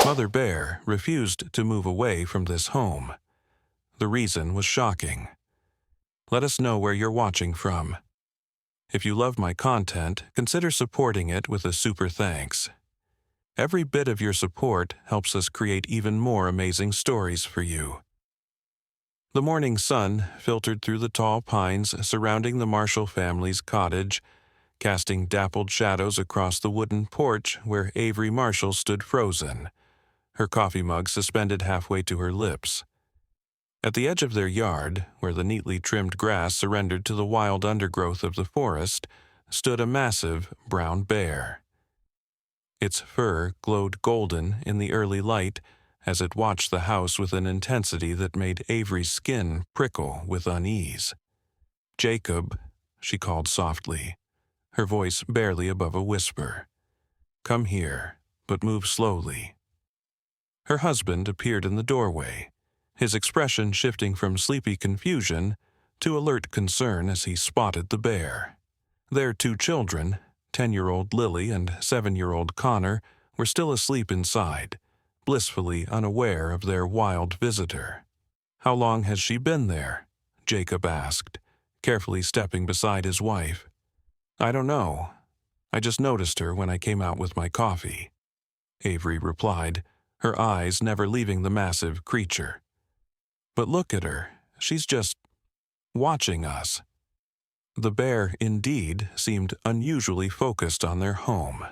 Mother Bear refused to move away from this home. The reason was shocking. Let us know where you're watching from. If you love my content, consider supporting it with a super thanks. Every bit of your support helps us create even more amazing stories for you. The morning sun filtered through the tall pines surrounding the Marshall family's cottage, casting dappled shadows across the wooden porch where Avery Marshall stood frozen, her coffee mug suspended halfway to her lips. At the edge of their yard, where the neatly trimmed grass surrendered to the wild undergrowth of the forest, stood a massive brown bear. Its fur glowed golden in the early light as it watched the house with an intensity that made Avery's skin prickle with unease. "Jacob," she called softly, her voice barely above a whisper. "Come here, but move slowly." Her husband appeared in the doorway, his expression shifting from sleepy confusion to alert concern as he spotted the bear. Their two children, 10-year-old Lily and 7-year-old Connor, were still asleep inside, blissfully unaware of their wild visitor. "How long has she been there?" Jacob asked, carefully stepping beside his wife. "I don't know. I just noticed her when I came out with my coffee," Avery replied, her eyes never leaving the massive creature. "But look at her. She's just watching us." The bear, indeed, seemed unusually focused on their home.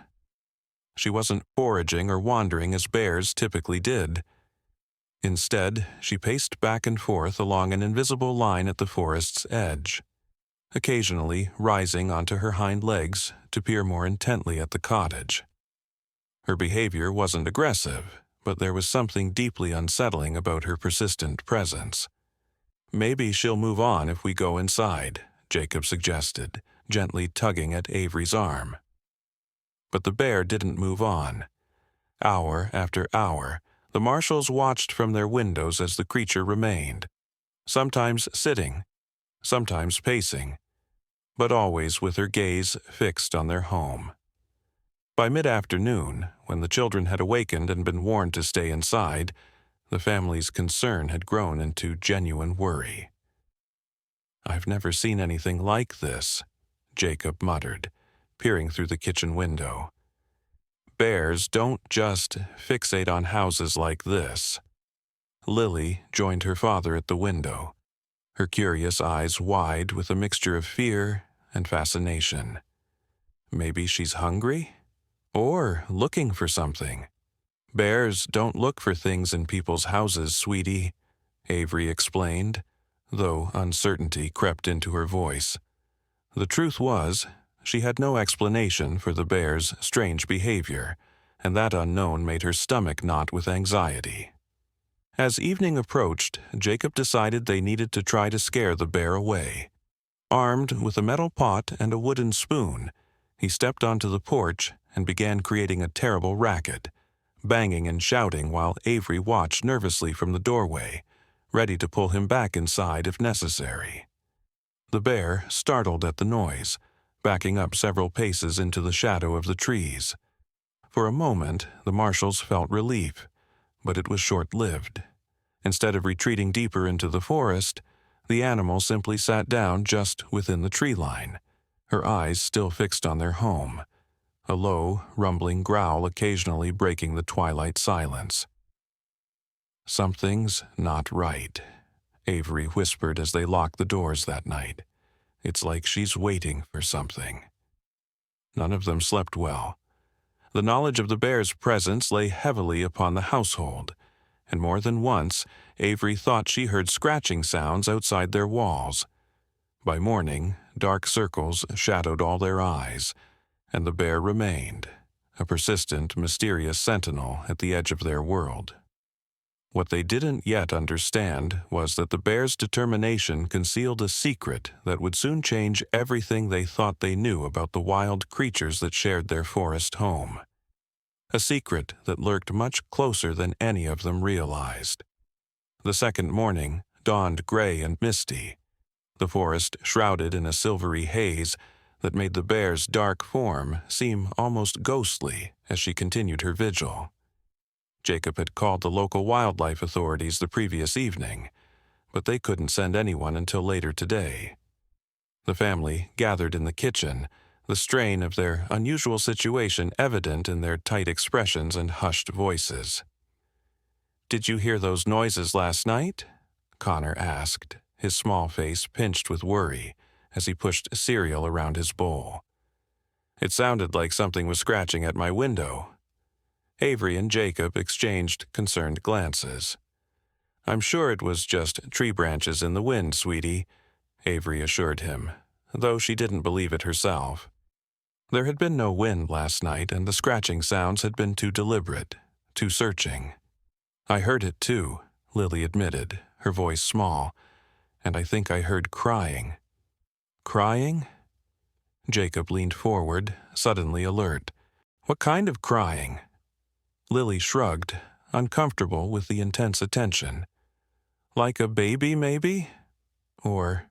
She wasn't foraging or wandering as bears typically did. Instead, she paced back and forth along an invisible line at the forest's edge, occasionally rising onto her hind legs to peer more intently at the cottage. Her behavior wasn't aggressive, but there was something deeply unsettling about her persistent presence. "Maybe she'll move on if we go inside," Jacob suggested, gently tugging at Avery's arm. But the bear didn't move on. Hour after hour, the Marshalls watched from their windows as the creature remained, sometimes sitting, sometimes pacing, but always with her gaze fixed on their home. By mid-afternoon, when the children had awakened and been warned to stay inside, the family's concern had grown into genuine worry. "I've never seen anything like this," Jacob muttered, peering through the kitchen window. "Bears don't just fixate on houses like this." Lily joined her father at the window, her curious eyes wide with a mixture of fear and fascination. "Maybe she's hungry? Or looking for something." "Bears don't look for things in people's houses, sweetie," Avery explained, though uncertainty crept into her voice. The truth was, she had no explanation for the bear's strange behavior, and that unknown made her stomach knot with anxiety. As evening approached, Jacob decided they needed to try to scare the bear away. Armed with a metal pot and a wooden spoon, he stepped onto the porch and began creating a terrible racket, banging and shouting while Avery watched nervously from the doorway, ready to pull him back inside if necessary. The bear startled at the noise, backing up several paces into the shadow of the trees. For a moment, the Marshalls felt relief, but it was short-lived. Instead of retreating deeper into the forest, the animal simply sat down just within the tree line, her eyes still fixed on their home, a low, rumbling growl occasionally breaking the twilight silence. "Something's not right," Avery whispered as they locked the doors that night. "It's like she's waiting for something." None of them slept well. The knowledge of the bear's presence lay heavily upon the household, and more than once Avery thought she heard scratching sounds outside their walls. By morning, dark circles shadowed all their eyes, and the bear remained, a persistent, mysterious sentinel at the edge of their world. What they didn't yet understand was that the bear's determination concealed a secret that would soon change everything they thought they knew about the wild creatures that shared their forest home. A secret that lurked much closer than any of them realized. The second morning dawned gray and misty, the forest shrouded in a silvery haze that made the bear's dark form seem almost ghostly as she continued her vigil. Jacob had called the local wildlife authorities the previous evening, but they couldn't send anyone until later today. The family gathered in the kitchen, the strain of their unusual situation evident in their tight expressions and hushed voices. "Did you hear those noises last night?" Connor asked, his small face pinched with worry as he pushed cereal around his bowl. "It sounded like something was scratching at my window." Avery and Jacob exchanged concerned glances. "I'm sure it was just tree branches in the wind, sweetie," Avery assured him, though she didn't believe it herself. There had been no wind last night, and the scratching sounds had been too deliberate, too searching. "I heard it too," Lily admitted, her voice small, "and I think I heard crying." "Crying?" Jacob leaned forward, suddenly alert. "What kind of crying?" Lily shrugged, uncomfortable with the intense attention. "Like a baby, maybe? Or,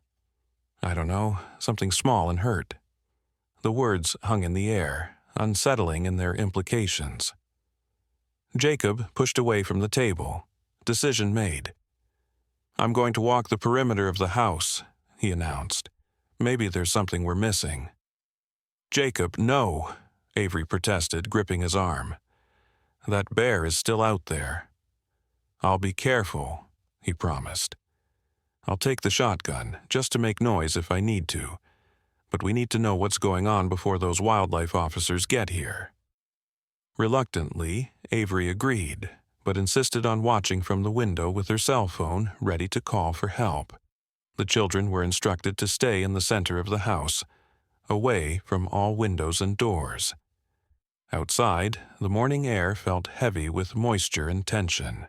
I don't know, something small and hurt." The words hung in the air, unsettling in their implications. Jacob pushed away from the table. Decision made. "I'm going to walk the perimeter of the house," he announced. "Maybe there's something we're missing." "Jacob, no," Avery protested, gripping his arm. "That bear is still out there." "I'll be careful," he promised. "I'll take the shotgun, just to make noise if I need to. But we need to know what's going on before those wildlife officers get here." Reluctantly, Avery agreed, but insisted on watching from the window with her cell phone ready to call for help. The children were instructed to stay in the center of the house, away from all windows and doors. Outside, the morning air felt heavy with moisture and tension.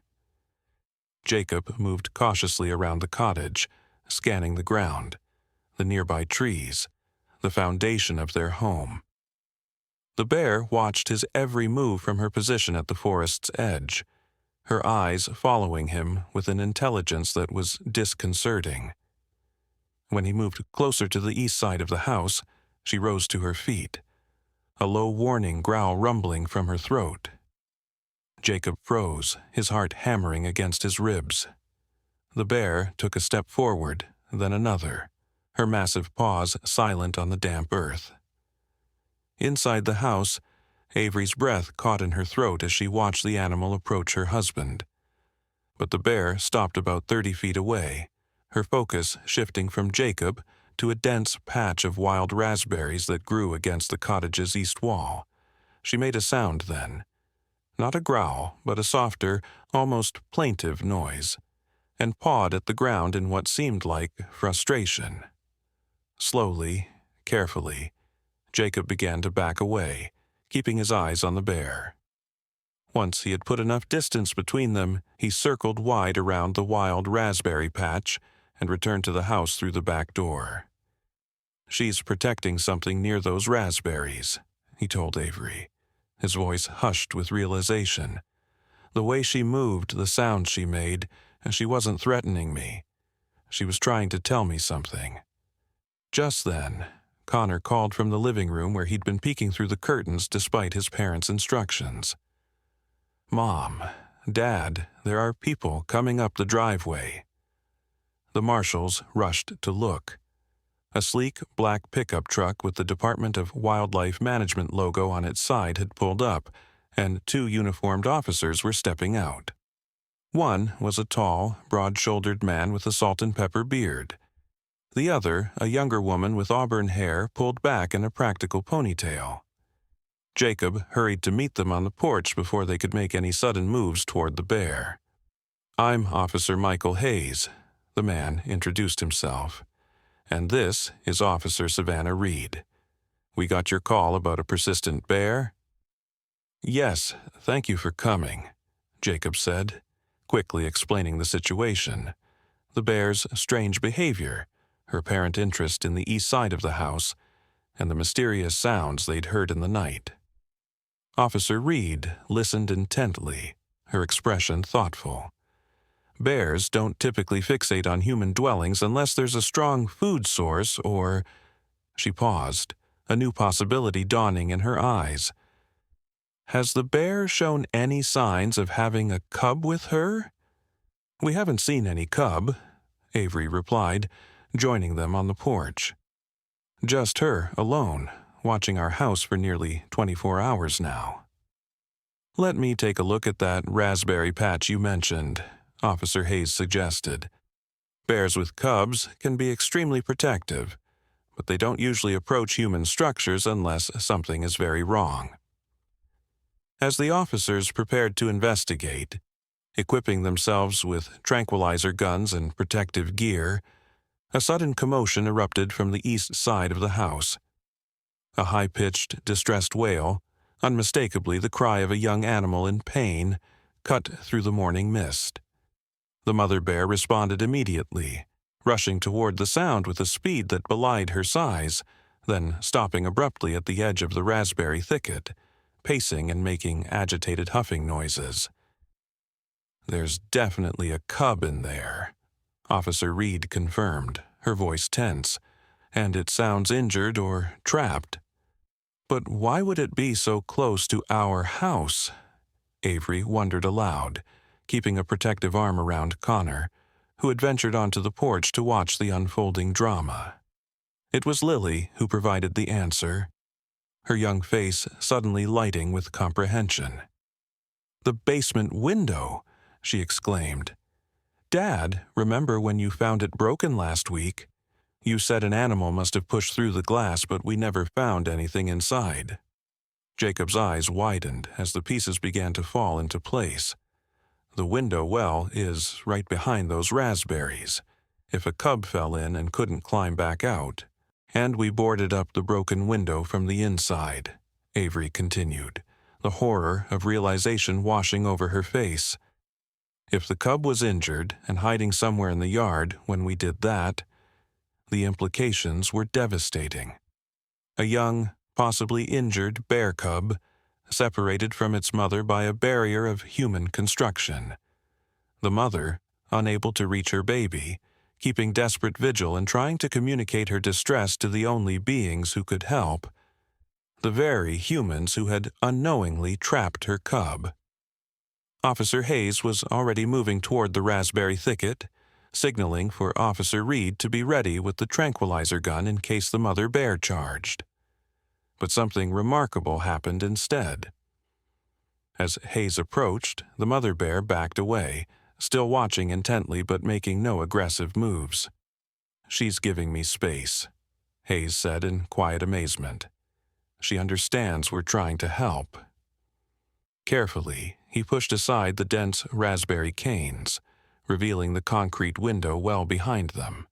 Jacob moved cautiously around the cottage, scanning the ground, the nearby trees, the foundation of their home. The bear watched his every move from her position at the forest's edge, her eyes following him with an intelligence that was disconcerting. When he moved closer to the east side of the house, she rose to her feet, a low warning growl rumbling from her throat. Jacob froze, his heart hammering against his ribs. The bear took a step forward, then another, her massive paws silent on the damp earth. Inside the house, Avery's breath caught in her throat as she watched the animal approach her husband. But the bear stopped about 30 feet away, her focus shifting from Jacob to a dense patch of wild raspberries that grew against the cottage's east wall. She made a sound then. Not a growl, but a softer, almost plaintive noise, and pawed at the ground in what seemed like frustration. Slowly, carefully, Jacob began to back away, keeping his eyes on the bear. Once he had put enough distance between them, he circled wide around the wild raspberry patch and returned to the house through the back door. "She's protecting something near those raspberries," he told Avery, his voice hushed with realization. "The way she moved, the sounds she made, she wasn't threatening me. She was trying to tell me something." Just then, Connor called from the living room where he'd been peeking through the curtains despite his parents' instructions. "Mom, Dad, there are people coming up the driveway." The marshals rushed to look. A sleek black pickup truck with the Department of Wildlife Management logo on its side had pulled up, and 2 uniformed officers were stepping out. One was a tall, broad-shouldered man with a salt-and-pepper beard. The other, a younger woman with auburn hair pulled back in a practical ponytail. Jacob hurried to meet them on the porch before they could make any sudden moves toward the bear. "I'm Officer Michael Hayes," the man introduced himself. "And this is Officer Savannah Reed. We got your call about a persistent bear?" "Yes, thank you for coming," Jacob said, quickly explaining the situation. The bear's strange behavior, her apparent interest in the east side of the house, and the mysterious sounds they'd heard in the night. Officer Reed listened intently, her expression thoughtful. Bears don't typically fixate on human dwellings unless there's a strong food source or... She paused, a new possibility dawning in her eyes. Has the bear shown any signs of having a cub with her? We haven't seen any cub, Avery replied, joining them on the porch. Just her, alone, watching our house for nearly 24 hours now. Let me take a look at that raspberry patch you mentioned, Officer Hayes suggested. Bears with cubs can be extremely protective, but they don't usually approach human structures unless something is very wrong. As the officers prepared to investigate, equipping themselves with tranquilizer guns and protective gear, a sudden commotion erupted from the east side of the house. A high-pitched, distressed wail, unmistakably the cry of a young animal in pain, cut through the morning mist. The mother bear responded immediately, rushing toward the sound with a speed that belied her size, then stopping abruptly at the edge of the raspberry thicket, pacing and making agitated huffing noises. "There's definitely a cub in there," Officer Reed confirmed, her voice tense, "and it sounds injured or trapped." "But why would it be so close to our house?" Avery wondered aloud, keeping a protective arm around Connor, who had ventured onto the porch to watch the unfolding drama. It was Lily who provided the answer, her young face suddenly lighting with comprehension. "The basement window!" she exclaimed. "Dad, remember when you found it broken last week? You said an animal must have pushed through the glass, but we never found anything inside." Jacob's eyes widened as the pieces began to fall into place. The window well is right behind those raspberries. If a cub fell in and couldn't climb back out, and we boarded up the broken window from the inside, Avery continued, the horror of realization washing over her face. If the cub was injured and hiding somewhere in the yard when we did that, the implications were devastating. A young, possibly injured bear cub, separated from its mother by a barrier of human construction. The mother, unable to reach her baby, keeping desperate vigil and trying to communicate her distress to the only beings who could help, the very humans who had unknowingly trapped her cub. Officer Hayes was already moving toward the raspberry thicket, signaling for Officer Reed to be ready with the tranquilizer gun in case the mother bear charged. But something remarkable happened instead. As Hayes approached, the mother bear backed away, still watching intently but making no aggressive moves. "She's giving me space," Hayes said in quiet amazement. "She understands we're trying to help." Carefully, he pushed aside the dense raspberry canes, revealing the concrete window well behind them.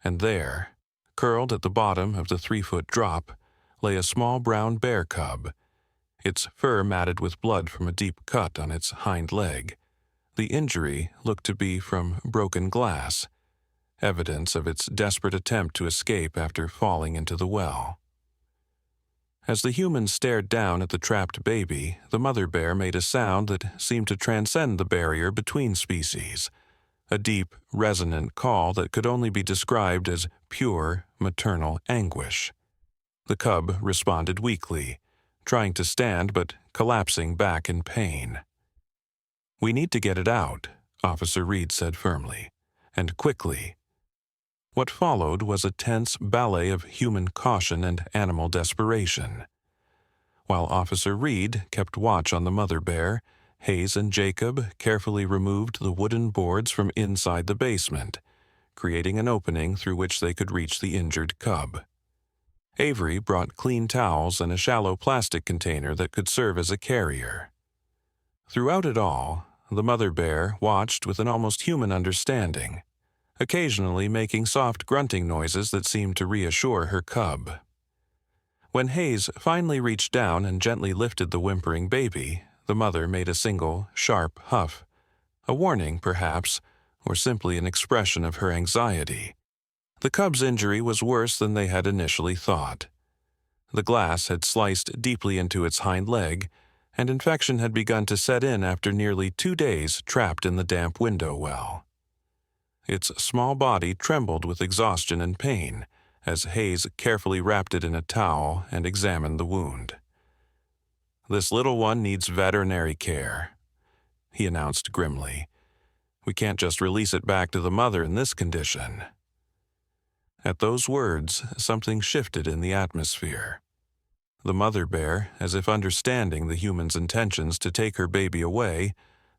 And there, curled at the bottom of the 3-foot drop, lay a small brown bear cub, its fur matted with blood from a deep cut on its hind leg. The injury looked to be from broken glass, evidence of its desperate attempt to escape after falling into the well. As the humans stared down at the trapped baby, the mother bear made a sound that seemed to transcend the barrier between species, a deep, resonant call that could only be described as pure, maternal anguish. The cub responded weakly, trying to stand but collapsing back in pain. "We need to get it out," Officer Reed said firmly, "and quickly." What followed was a tense ballet of human caution and animal desperation. While Officer Reed kept watch on the mother bear, Hayes and Jacob carefully removed the wooden boards from inside the basement, creating an opening through which they could reach the injured cub. Avery brought clean towels and a shallow plastic container that could serve as a carrier. Throughout it all, the mother bear watched with an almost human understanding, occasionally making soft grunting noises that seemed to reassure her cub. When Hayes finally reached down and gently lifted the whimpering baby, the mother made a single, sharp huff, a warning, perhaps, or simply an expression of her anxiety. The cub's injury was worse than they had initially thought. The glass had sliced deeply into its hind leg, and infection had begun to set in after nearly 2 days trapped in the damp window well. Its small body trembled with exhaustion and pain as Hayes carefully wrapped it in a towel and examined the wound. This little one needs veterinary care," he announced grimly. "We can't just release it back to the mother in this condition." At those words, something shifted in the atmosphere. The mother bear, as if understanding the human's intentions to take her baby away,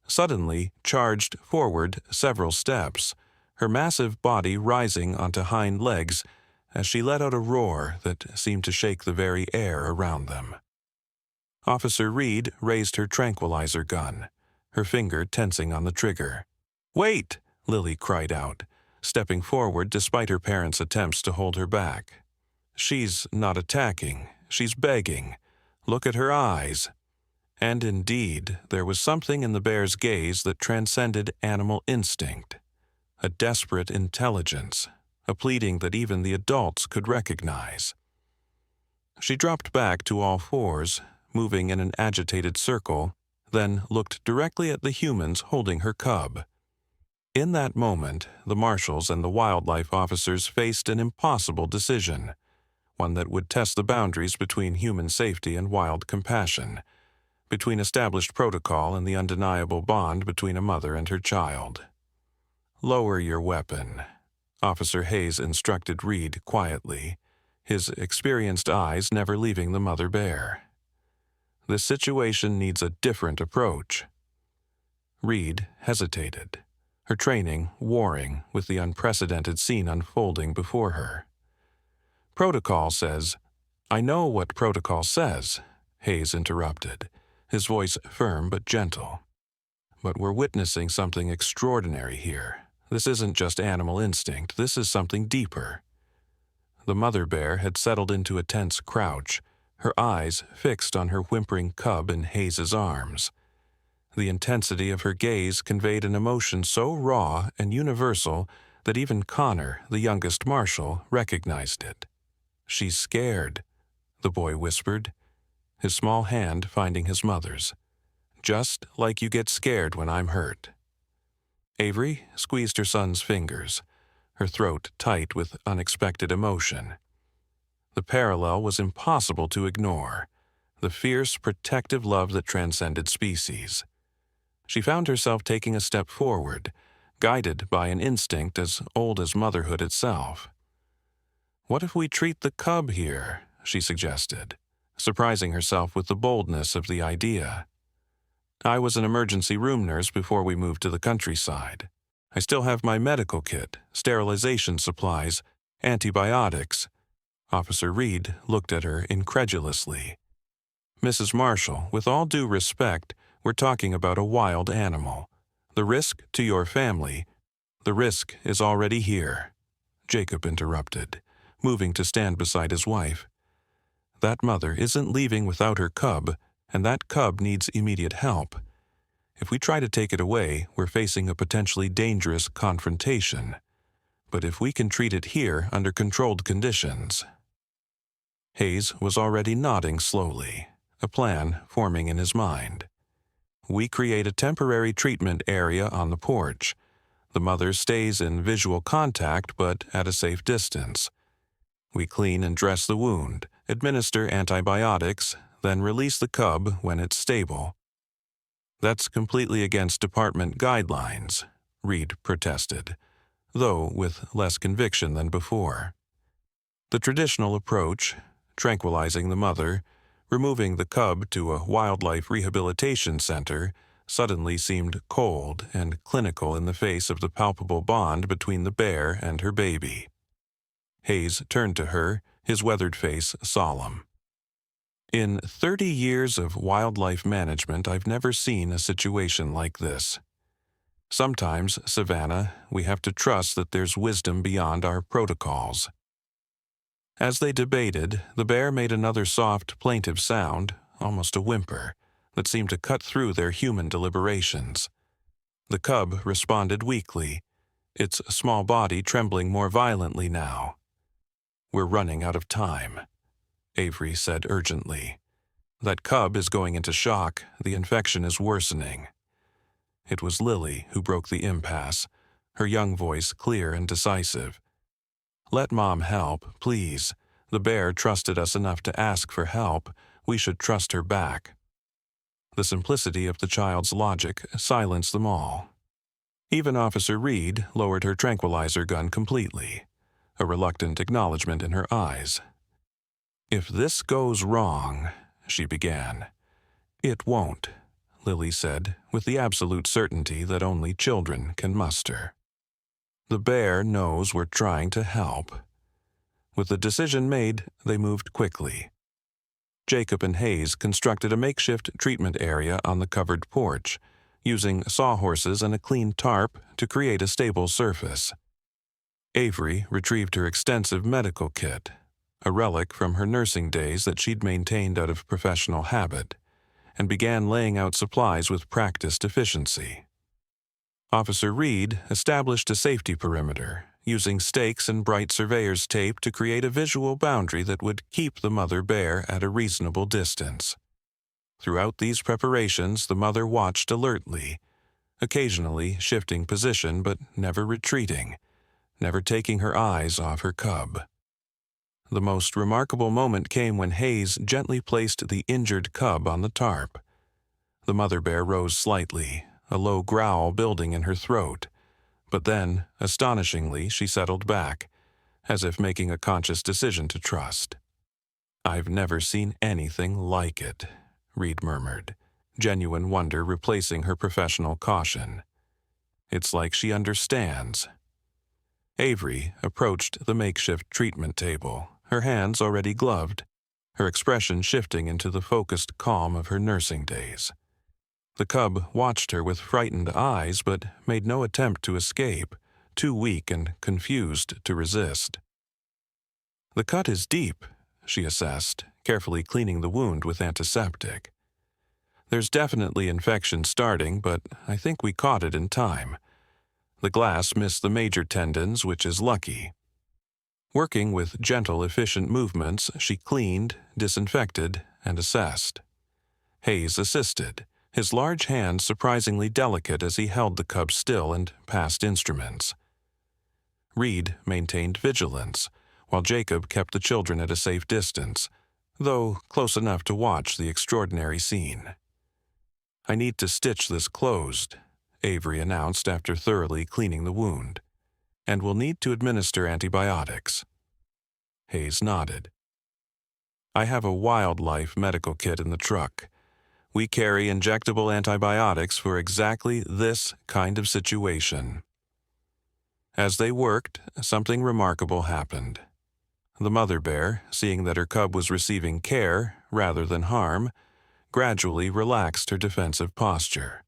suddenly charged forward several steps, her massive body rising onto hind legs as she let out a roar that seemed to shake the very air around them. Officer Reed raised her tranquilizer gun, her finger tensing on the trigger. "Wait!" Lily cried out, stepping forward despite her parents' attempts to hold her back. "She's not attacking, she's begging. Look at her eyes." And indeed, there was something in the bear's gaze that transcended animal instinct, a desperate intelligence, a pleading that even the adults could recognize. She dropped back to all fours, moving in an agitated circle, then looked directly at the humans holding her cub. In that moment, the marshals and the wildlife officers faced an impossible decision, one that would test the boundaries between human safety and wild compassion, between established protocol and the undeniable bond between a mother and her child. "Lower your weapon," Officer Hayes instructed Reed quietly, his experienced eyes never leaving the mother bear. "This situation needs a different approach." Reed hesitated, her training warring with the unprecedented scene unfolding before her. "Protocol says—" "I know what protocol says," Hayes interrupted, his voice firm but gentle. "But we're witnessing something extraordinary here. This isn't just animal instinct, this is something deeper." The mother bear had settled into a tense crouch, her eyes fixed on her whimpering cub in Hayes's arms. The intensity of her gaze conveyed an emotion so raw and universal that even Connor, the youngest marshal, recognized it. "She's scared," the boy whispered, his small hand finding his mother's. "Just like you get scared when I'm hurt." Avery squeezed her son's fingers, her throat tight with unexpected emotion. The parallel was impossible to ignore, the fierce, protective love that transcended species. She found herself taking a step forward, guided by an instinct as old as motherhood itself. "What if we treat the cub here?" she suggested, surprising herself with the boldness of the idea. "I was an emergency room nurse before we moved to the countryside. I still have my medical kit, sterilization supplies, antibiotics." Officer Reed looked at her incredulously. "Mrs. Marshall, with all due respect, we're talking about a wild animal. The risk to your family—" "The risk is already here," Jacob interrupted, moving to stand beside his wife. "That mother isn't leaving without her cub, and that cub needs immediate help. If we try to take it away, we're facing a potentially dangerous confrontation. But if we can treat it here under controlled conditions—" Hayes was already nodding slowly, a plan forming in his mind. "We create a temporary treatment area on the porch. The mother stays in visual contact but at a safe distance. We clean and dress the wound, administer antibiotics, then release the cub when it's stable." "That's completely against department guidelines," Reed protested, though with less conviction than before. The traditional approach, tranquilizing the mother, removing the cub to a wildlife rehabilitation center, suddenly seemed cold and clinical in the face of the palpable bond between the bear and her baby. Hayes turned to her, his weathered face solemn. "In 30 years of wildlife management, I've never seen a situation like this. Sometimes, Savannah, we have to trust that there's wisdom beyond our protocols." As they debated, the bear made another soft, plaintive sound, almost a whimper, that seemed to cut through their human deliberations. The cub responded weakly, its small body trembling more violently now. "We're running out of time," Avery said urgently. "That cub is going into shock, the infection is worsening." It was Lily who broke the impasse, her young voice clear and decisive. "Let Mom help, please. The bear trusted us enough to ask for help. We should trust her back." The simplicity of the child's logic silenced them all. Even Officer Reed lowered her tranquilizer gun completely, a reluctant acknowledgement in her eyes. "If this goes wrong," she began. "It won't," Lily said, with the absolute certainty that only children can muster. "The bear knows we're trying to help." With the decision made, they moved quickly. Jacob and Hayes constructed a makeshift treatment area on the covered porch, using sawhorses and a clean tarp to create a stable surface. Avery retrieved her extensive medical kit, a relic from her nursing days that she'd maintained out of professional habit, and began laying out supplies with practiced efficiency. Officer Reed established a safety perimeter, using stakes and bright surveyor's tape to create a visual boundary that would keep the mother bear at a reasonable distance. Throughout these preparations, the mother watched alertly, occasionally shifting position but never retreating, never taking her eyes off her cub. The most remarkable moment came when Hayes gently placed the injured cub on the tarp. The mother bear rose slightly, a low growl building in her throat, but then, astonishingly, she settled back, as if making a conscious decision to trust. "I've never seen anything like it," Reed murmured, genuine wonder replacing her professional caution. "It's like she understands." Avery approached the makeshift treatment table, her hands already gloved, her expression shifting into the focused calm of her nursing days. The cub watched her with frightened eyes but made no attempt to escape, too weak and confused to resist. "The cut is deep," she assessed, carefully cleaning the wound with antiseptic. "There's definitely infection starting, but I think we caught it in time. The glass missed the major tendons, which is lucky." Working with gentle, efficient movements, she cleaned, disinfected, and assessed. Hayes assisted, his large hands surprisingly delicate as he held the cub still and passed instruments. Reed maintained vigilance, while Jacob kept the children at a safe distance, though close enough to watch the extraordinary scene. "I need to stitch this closed," Avery announced after thoroughly cleaning the wound, "and we'll need to administer antibiotics." Hayes nodded. "I have a wildlife medical kit in the truck. We carry injectable antibiotics for exactly this kind of situation." As they worked, something remarkable happened. The mother bear, seeing that her cub was receiving care rather than harm, gradually relaxed her defensive posture.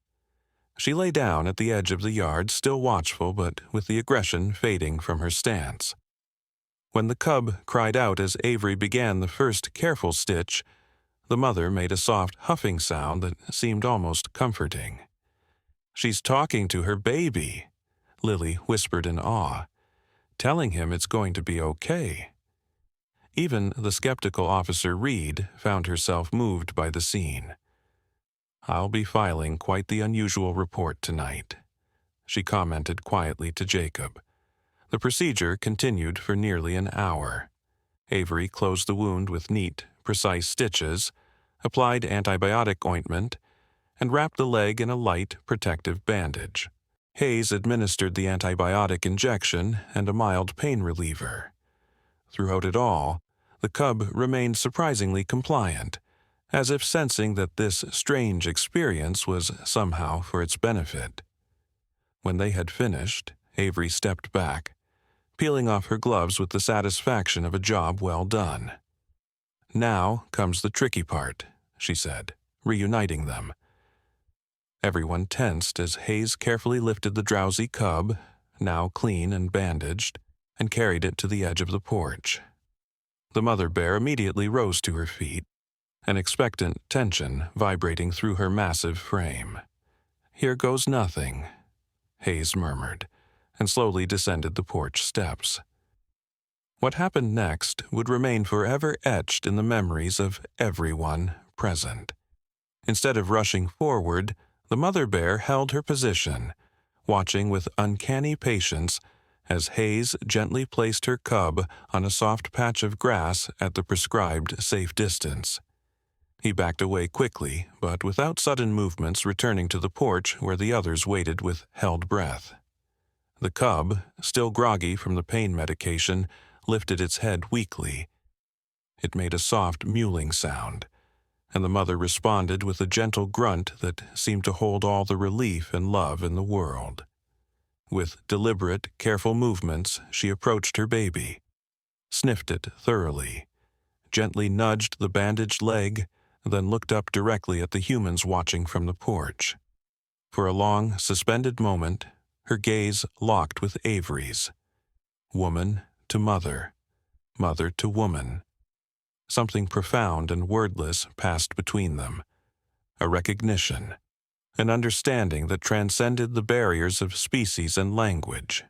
She lay down at the edge of the yard, still watchful but with the aggression fading from her stance. When the cub cried out as Avery began the first careful stitch, the mother made a soft huffing sound that seemed almost comforting. "She's talking to her baby," Lily whispered in awe, "telling him it's going to be okay." Even the skeptical Officer Reed found herself moved by the scene. "I'll be filing quite the unusual report tonight," she commented quietly to Jacob. The procedure continued for nearly an hour. Avery closed the wound with neat, precise stitches, applied antibiotic ointment, and wrapped the leg in a light, protective bandage. Hayes administered the antibiotic injection and a mild pain reliever. Throughout it all, the cub remained surprisingly compliant, as if sensing that this strange experience was somehow for its benefit. When they had finished, Avery stepped back, peeling off her gloves with the satisfaction of a job well done. "Now comes the tricky part," she said, reuniting them. Everyone tensed as Hayes carefully lifted the drowsy cub, now clean and bandaged, and carried it to the edge of the porch. The mother bear immediately rose to her feet, an expectant tension vibrating through her massive frame. "Here goes nothing," Hayes murmured, and slowly descended the porch steps. What happened next would remain forever etched in the memories of everyone present. Instead of rushing forward, the mother bear held her position, watching with uncanny patience as Hayes gently placed her cub on a soft patch of grass at the prescribed safe distance. He backed away quickly, but without sudden movements, returning to the porch where the others waited with held breath. The cub, still groggy from the pain medication, lifted its head weakly. It made a soft mewling sound, and the mother responded with a gentle grunt that seemed to hold all the relief and love in the world. With deliberate, careful movements, she approached her baby, sniffed it thoroughly, gently nudged the bandaged leg, then looked up directly at the humans watching from the porch. For a long, suspended moment, her gaze locked with Avery's. Woman to mother, mother to woman. Something profound and wordless passed between them. A recognition, an understanding that transcended the barriers of species and language.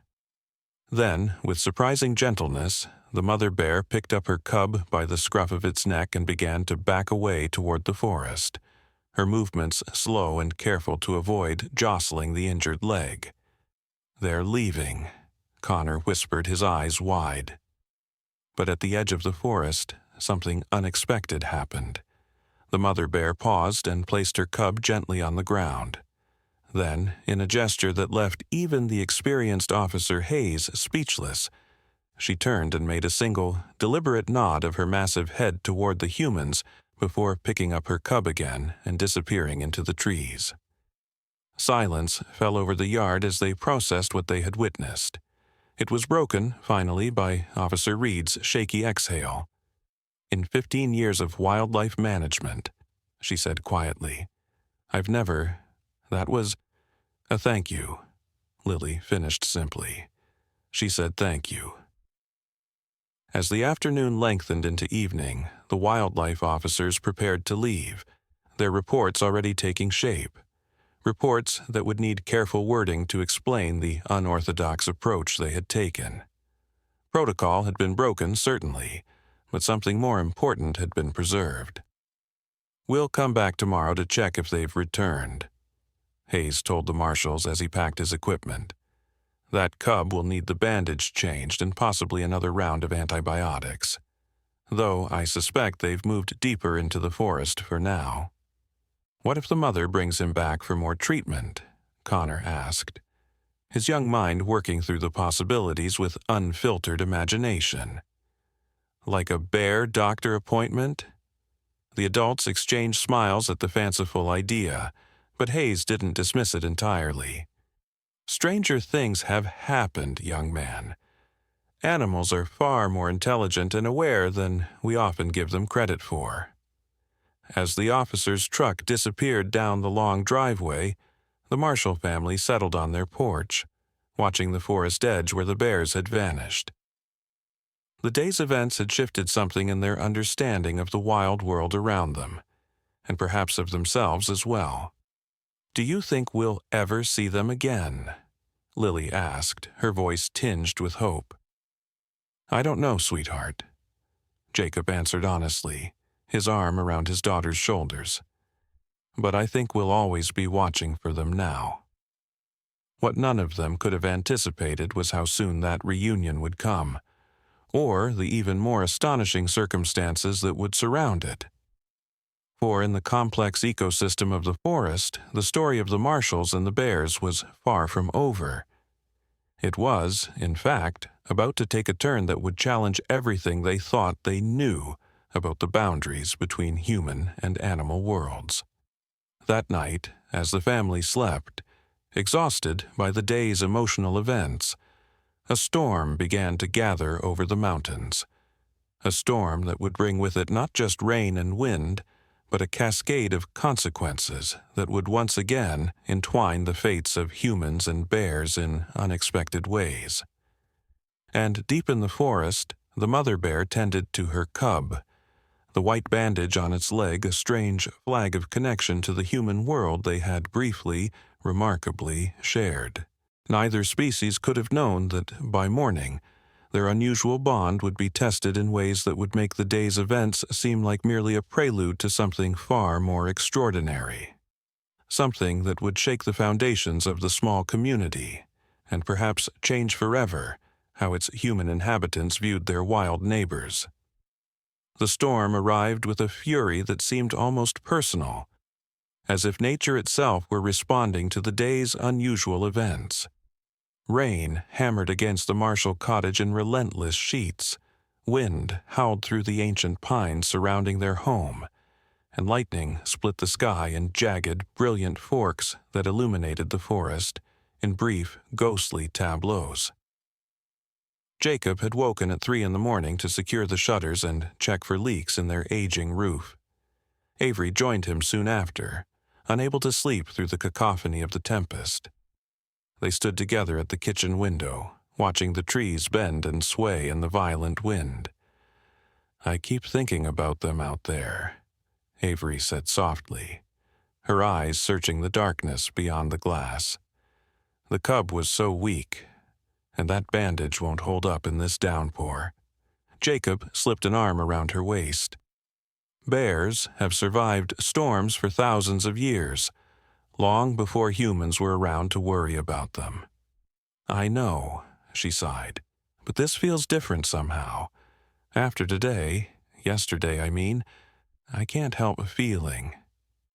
Then, with surprising gentleness, the mother bear picked up her cub by the scruff of its neck and began to back away toward the forest, her movements slow and careful to avoid jostling the injured leg. "They're leaving," Connor whispered, his eyes wide. But at the edge of the forest, something unexpected happened. The mother bear paused and placed her cub gently on the ground. Then, in a gesture that left even the experienced Officer Hayes speechless, she turned and made a single, deliberate nod of her massive head toward the humans before picking up her cub again and disappearing into the trees. Silence fell over the yard as they processed what they had witnessed. It was broken, finally, by Officer Reed's shaky exhale. "In 15 years of wildlife management," she said quietly, "I've never... That was a thank you." Lily finished simply. She said thank you. As the afternoon lengthened into evening, the wildlife officers prepared to leave, their reports already taking shape. Reports that would need careful wording to explain the unorthodox approach they had taken. Protocol had been broken, certainly, but something more important had been preserved. "We'll come back tomorrow to check if they've returned," Hayes told the marshals as he packed his equipment. "That cub will need the bandage changed and possibly another round of antibiotics. Though I suspect they've moved deeper into the forest for now." "What if the mother brings him back for more treatment?" Connor asked, his young mind working through the possibilities with unfiltered imagination. Like a bear doctor appointment? The adults exchanged smiles at the fanciful idea, but Hayes didn't dismiss it entirely. "Stranger things have happened, young man. Animals are far more intelligent and aware than we often give them credit for." As the officer's truck disappeared down the long driveway, the Marshall family settled on their porch, watching the forest edge where the bears had vanished. The day's events had shifted something in their understanding of the wild world around them, and perhaps of themselves as well. "Do you think we'll ever see them again?" Lily asked, her voice tinged with hope. "I don't know, sweetheart," Jacob answered honestly, his arm around his daughter's shoulders. "But I think we'll always be watching for them now." What none of them could have anticipated was how soon that reunion would come, or the even more astonishing circumstances that would surround it. For in the complex ecosystem of the forest, the story of the Marshalls and the bears was far from over. It was, in fact, about to take a turn that would challenge everything they thought they knew about the boundaries between human and animal worlds. That night, as the family slept, exhausted by the day's emotional events, a storm began to gather over the mountains. A storm that would bring with it not just rain and wind, but a cascade of consequences that would once again entwine the fates of humans and bears in unexpected ways. And deep in the forest, the mother bear tended to her cub, the white bandage on its leg a strange flag of connection to the human world they had briefly, remarkably, shared. Neither species could have known that, by morning, their unusual bond would be tested in ways that would make the day's events seem like merely a prelude to something far more extraordinary. Something that would shake the foundations of the small community, and perhaps change forever how its human inhabitants viewed their wild neighbors. The storm arrived with a fury that seemed almost personal, as if nature itself were responding to the day's unusual events. Rain hammered against the Marshall cottage in relentless sheets. Wind howled through the ancient pines surrounding their home, and lightning split the sky in jagged, brilliant forks that illuminated the forest in brief, ghostly tableaus. Jacob had woken at 3 a.m. to secure the shutters and check for leaks in their aging roof. Avery joined him soon after, unable to sleep through the cacophony of the tempest. They stood together at the kitchen window, watching the trees bend and sway in the violent wind. "I keep thinking about them out there," Avery said softly, her eyes searching the darkness beyond the glass. "The cub was so weak, and that bandage won't hold up in this downpour." Jacob slipped an arm around her waist. "Bears have survived storms for thousands of years, long before humans were around to worry about them." "I know," she sighed, "but this feels different somehow. After yesterday I mean, I can't help feeling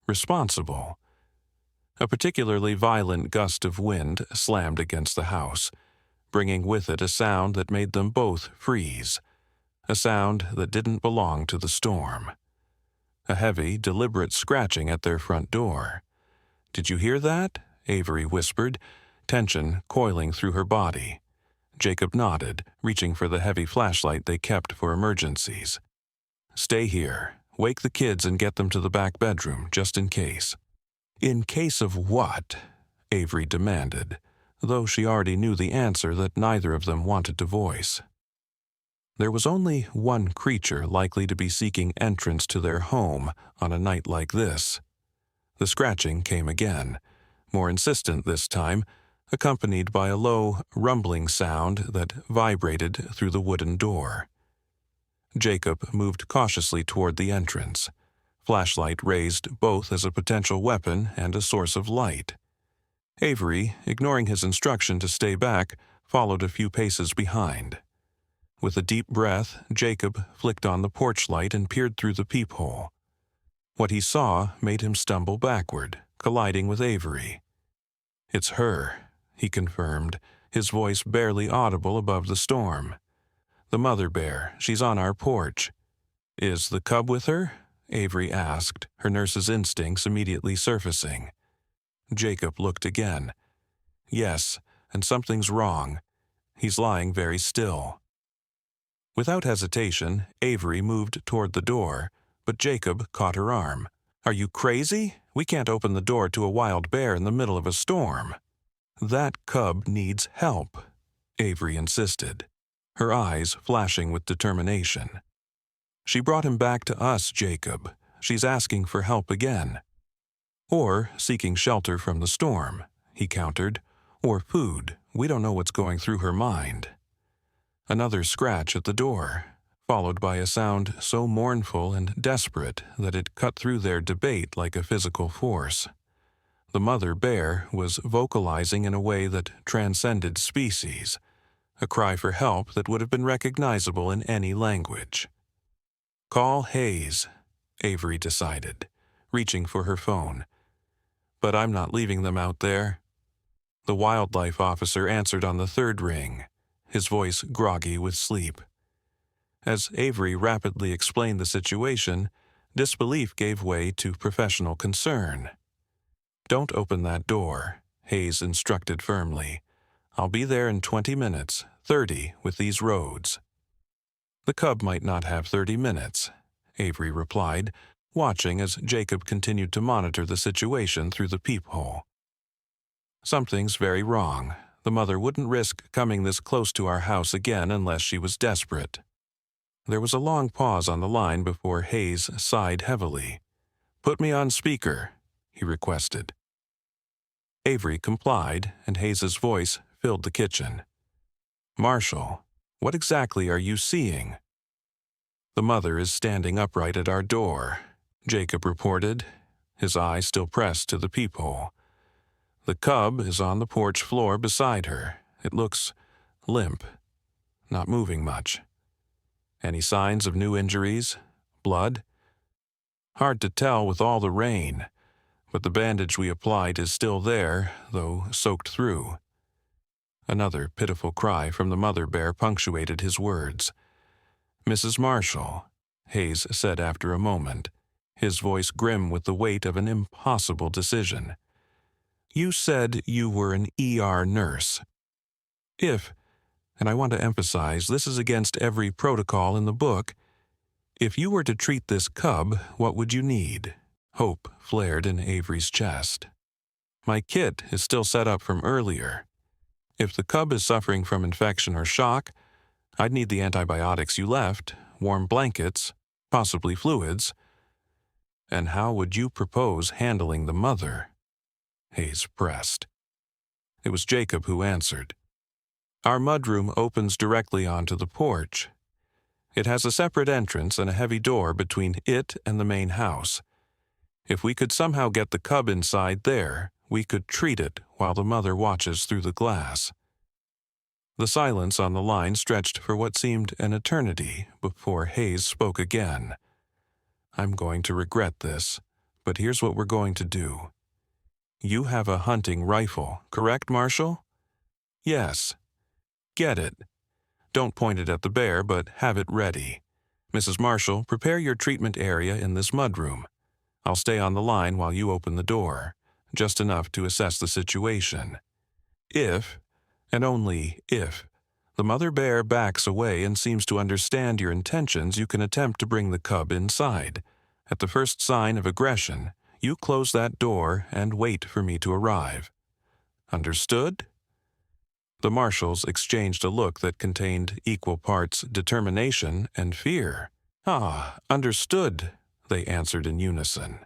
responsible." A particularly violent gust of wind slammed against the house, bringing with it a sound that made them both freeze, a sound that didn't belong to the storm. A heavy, deliberate scratching at their front door. "Did you hear that?" Avery whispered, tension coiling through her body. Jacob nodded, reaching for the heavy flashlight they kept for emergencies. "Stay here. Wake the kids and get them to the back bedroom, just in case." "In case of what?" Avery demanded, though she already knew the answer that neither of them wanted to voice. There was only one creature likely to be seeking entrance to their home on a night like this. The scratching came again, more insistent this time, accompanied by a low, rumbling sound that vibrated through the wooden door. Jacob moved cautiously toward the entrance, flashlight raised both as a potential weapon and a source of light. Avery, ignoring his instruction to stay back, followed a few paces behind. With a deep breath, Jacob flicked on the porch light and peered through the peephole. What he saw made him stumble backward, colliding with Avery. "It's her," he confirmed, his voice barely audible above the storm. "The mother bear, she's on our porch." "Is the cub with her?" Avery asked, her nurse's instincts immediately surfacing. Jacob looked again. "Yes, and something's wrong. He's lying very still." Without hesitation, Avery moved toward the door, but Jacob caught her arm. "Are you crazy? We can't open the door to a wild bear in the middle of a storm." "That cub needs help," Avery insisted, her eyes flashing with determination. "She brought him back to us, Jacob. She's asking for help again." "Or seeking shelter from the storm," he countered. "Or food. We don't know what's going through her mind." Another scratch at the door, followed by a sound so mournful and desperate that it cut through their debate like a physical force. The mother bear was vocalizing in a way that transcended species, a cry for help that would have been recognizable in any language. "Call Hayes," Avery decided, reaching for her phone. "But I'm not leaving them out there." The wildlife officer answered on the third ring, his voice groggy with sleep. As Avery rapidly explained the situation, disbelief gave way to professional concern. "Don't open that door," Hayes instructed firmly. "I'll be there in 20 minutes, 30 with these roads." "The cub might not have 30 minutes," Avery replied, watching as Jacob continued to monitor the situation through the peephole. "Something's very wrong. The mother wouldn't risk coming this close to our house again unless she was desperate." There was a long pause on the line before Hayes sighed heavily. "Put me on speaker," he requested. Avery complied, and Hayes's voice filled the kitchen. "Marshall, what exactly are you seeing?" "The mother is standing upright at our door," Jacob reported, his eye still pressed to the peephole. "The cub is on the porch floor beside her. It looks limp, not moving much." "Any signs of new injuries?" Blood? Hard to tell with all the rain, but the bandage we applied is still there, though soaked through. Another pitiful cry from the mother bear punctuated his words. Mrs. Marshall, Hayes said after a moment, his voice grim with the weight of an impossible decision. You said you were an ER nurse. If, and I want to emphasize this is against every protocol in the book, if you were to treat this cub, what would you need? Hope flared in Avery's chest. My kit is still set up from earlier. If the cub is suffering from infection or shock, I'd need the antibiotics you left, warm blankets, possibly fluids. And how would you propose handling the mother? Hayes pressed. It was Jacob who answered. Our mudroom opens directly onto the porch. It has a separate entrance and a heavy door between it and the main house. If we could somehow get the cub inside there, we could treat it while the mother watches through the glass. The silence on the line stretched for what seemed an eternity before Hayes spoke again. I'm going to regret this, but here's what we're going to do. You have a hunting rifle, correct, Marshall? Yes. Get it. Don't point it at the bear, but have it ready. Mrs. Marshall, prepare your treatment area in this mudroom. I'll stay on the line while you open the door, just enough to assess the situation. If, and only if, the mother bear backs away and seems to understand your intentions, you can attempt to bring the cub inside. At the first sign of aggression, you close that door and wait for me to arrive. Understood? The Marshalls exchanged a look that contained equal parts determination and fear. Ah, understood, they answered in unison.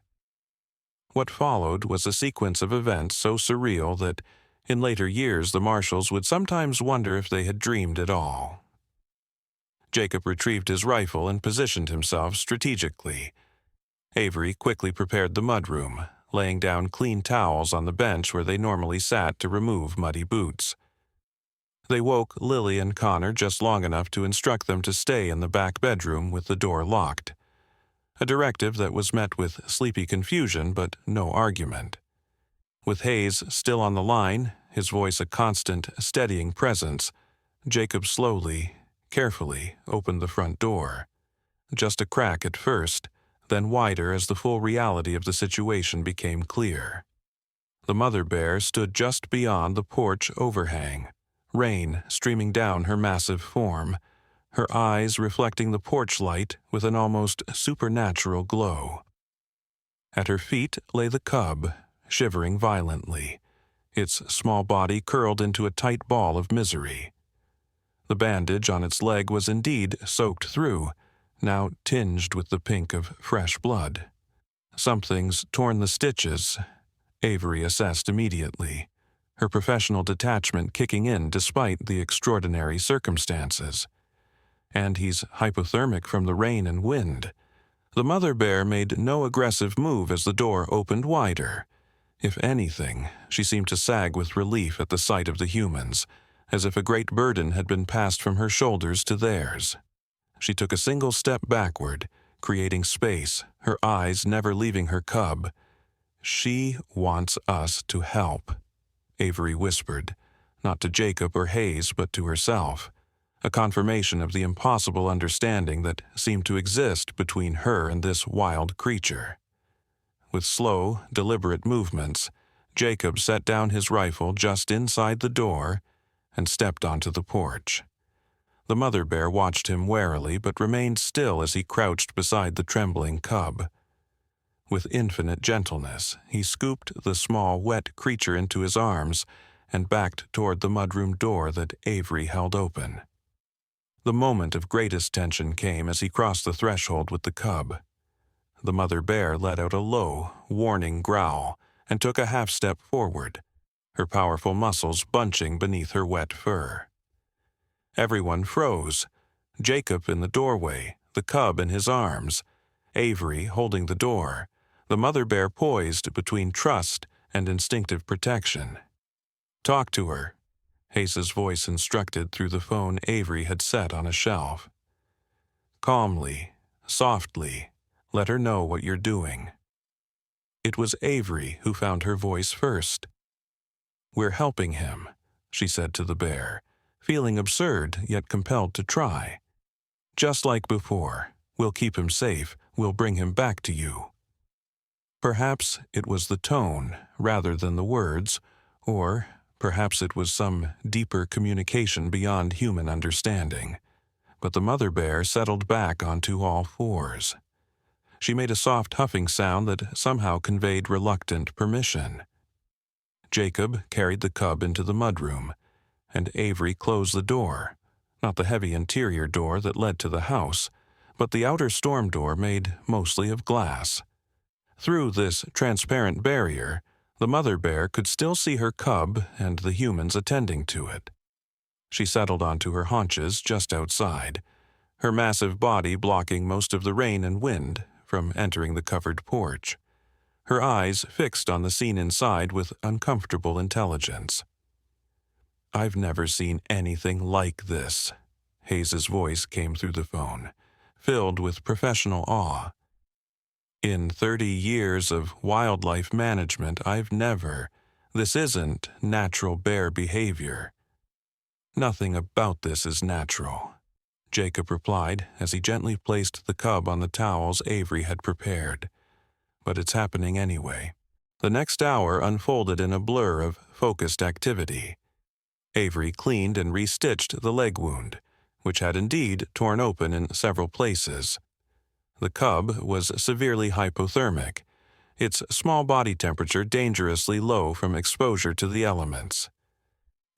What followed was a sequence of events so surreal that, in later years, the Marshalls would sometimes wonder if they had dreamed it all. Jacob retrieved his rifle and positioned himself strategically. Avery quickly prepared the mudroom, laying down clean towels on the bench where they normally sat to remove muddy boots. They woke Lily and Connor just long enough to instruct them to stay in the back bedroom with the door locked. A directive that was met with sleepy confusion but no argument. With Hayes still on the line, his voice a constant, steadying presence, Jacob slowly, carefully opened the front door. Just a crack at first, then wider as the full reality of the situation became clear. The mother bear stood just beyond the porch overhang, rain streaming down her massive form, her eyes reflecting the porch light with an almost supernatural glow. At her feet lay the cub, shivering violently, its small body curled into a tight ball of misery. The bandage on its leg was indeed soaked through, now tinged with the pink of fresh blood. Something's torn the stitches, Avery assessed immediately, her professional detachment kicking in despite the extraordinary circumstances. And he's hypothermic from the rain and wind. The mother bear made no aggressive move as the door opened wider. If anything, she seemed to sag with relief at the sight of the humans, as if a great burden had been passed from her shoulders to theirs. She took a single step backward, creating space, her eyes never leaving her cub. She wants us to help, Avery whispered, not to Jacob or Hayes but to herself, a confirmation of the impossible understanding that seemed to exist between her and this wild creature. With slow, deliberate movements, Jacob set down his rifle just inside the door and stepped onto the porch. The mother bear watched him warily but remained still as he crouched beside the trembling cub. With infinite gentleness, he scooped the small, wet creature into his arms and backed toward the mudroom door that Avery held open. The moment of greatest tension came as he crossed the threshold with the cub. The mother bear let out a low, warning growl and took a half-step forward, her powerful muscles bunching beneath her wet fur. Everyone froze, Jacob in the doorway, the cub in his arms, Avery holding the door, the mother bear poised between trust and instinctive protection. "Talk to her," Hayes' voice instructed through the phone Avery had set on a shelf. Calmly, softly. Let her know what you're doing. It was Avery who found her voice first. "We're helping him," she said to the bear, feeling absurd yet compelled to try. "Just like before, we'll keep him safe, we'll bring him back to you." Perhaps it was the tone rather than the words, or perhaps it was some deeper communication beyond human understanding. But the mother bear settled back onto all fours. She made a soft huffing sound that somehow conveyed reluctant permission. Jacob carried the cub into the mudroom, and Avery closed the door, not the heavy interior door that led to the house, but the outer storm door made mostly of glass. Through this transparent barrier, the mother bear could still see her cub and the humans attending to it. She settled onto her haunches just outside, her massive body blocking most of the rain and wind from entering the covered porch, her eyes fixed on the scene inside with uncomfortable intelligence. "I've never seen anything like this," Hayes's voice came through the phone, filled with professional awe. "In 30 years of wildlife management, this isn't natural bear behavior." "Nothing about this is natural," Jacob replied as he gently placed the cub on the towels Avery had prepared. "But it's happening anyway." The next hour unfolded in a blur of focused activity. Avery cleaned and restitched the leg wound, which had indeed torn open in several places. The cub was severely hypothermic, its small body temperature dangerously low from exposure to the elements.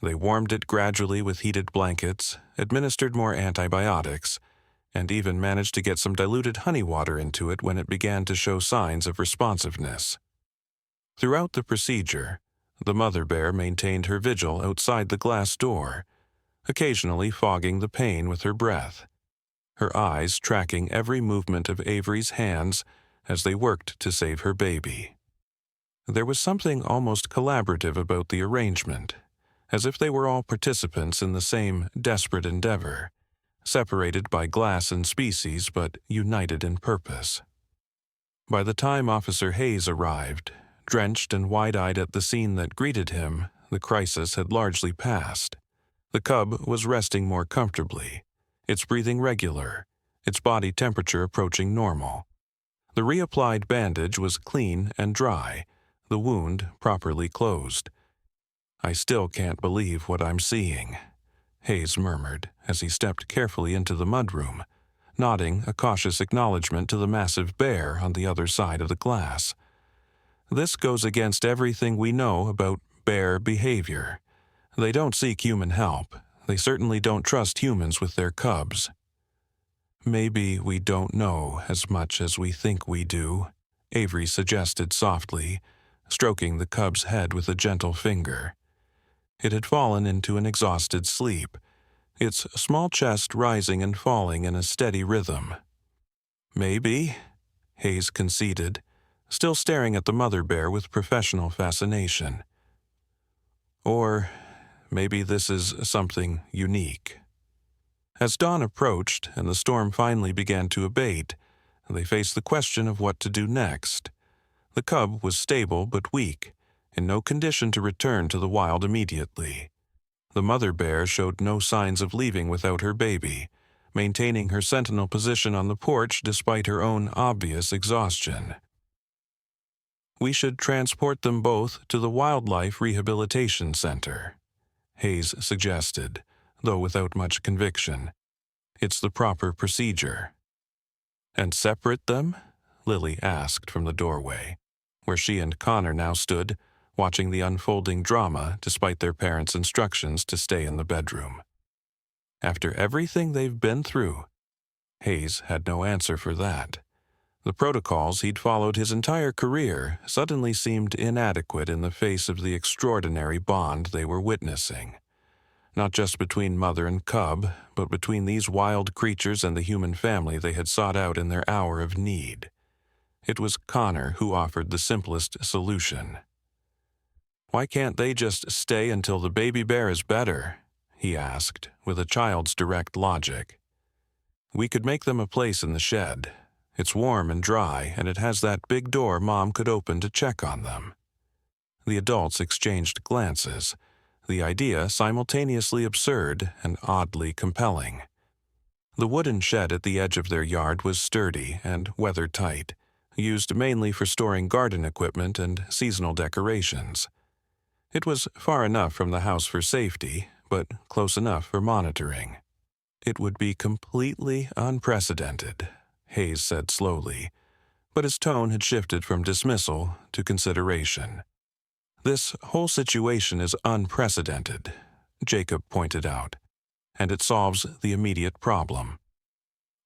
They warmed it gradually with heated blankets, administered more antibiotics, and even managed to get some diluted honey water into it when it began to show signs of responsiveness. Throughout the procedure, the mother bear maintained her vigil outside the glass door, occasionally fogging the pain with her breath, her eyes tracking every movement of Avery's hands as they worked to save her baby. There was something almost collaborative about the arrangement, as if they were all participants in the same desperate endeavor, separated by glass and species but united in purpose. By the time Officer Hayes arrived, drenched and wide-eyed at the scene that greeted him, the crisis had largely passed. The cub was resting more comfortably, its breathing regular, its body temperature approaching normal. The reapplied bandage was clean and dry, the wound properly closed. "I still can't believe what I'm seeing," Hayes murmured as he stepped carefully into the mudroom, nodding a cautious acknowledgement to the massive bear on the other side of the glass. "This goes against everything we know about bear behavior. They don't seek human help. They certainly don't trust humans with their cubs." "Maybe we don't know as much as we think we do," Avery suggested softly, stroking the cub's head with a gentle finger. It had fallen into an exhausted sleep, its small chest rising and falling in a steady rhythm. "Maybe," Hayes conceded, still staring at the mother bear with professional fascination. "Or maybe this is something unique." As dawn approached and the storm finally began to abate, they faced the question of what to do next. The cub was stable but weak, in no condition to return to the wild immediately. The mother bear showed no signs of leaving without her baby, maintaining her sentinel position on the porch despite her own obvious exhaustion. "We should transport them both to the Wildlife Rehabilitation Center," Hayes suggested, though without much conviction. "It's the proper procedure." "And separate them?" Lily asked from the doorway, where she and Connor now stood, watching the unfolding drama despite their parents' instructions to stay in the bedroom. After everything they've been through, Hayes had no answer for that. The protocols he'd followed his entire career suddenly seemed inadequate in the face of the extraordinary bond they were witnessing. Not just between mother and cub, but between these wild creatures and the human family they had sought out in their hour of need. It was Connor who offered the simplest solution. "Why can't they just stay until the baby bear is better?" he asked, with a child's direct logic. We could make them a place in the shed. It's warm and dry, and it has that big door Mom could open to check on them." The adults exchanged glances, the idea simultaneously absurd and oddly compelling. The wooden shed at the edge of their yard was sturdy and weather-tight, used mainly for storing garden equipment and seasonal decorations. It was far enough from the house for safety, but close enough for monitoring. "It would be completely unprecedented," Hayes said slowly, but his tone had shifted from dismissal to consideration. "This whole situation is unprecedented," Jacob pointed out, "and it solves the immediate problem.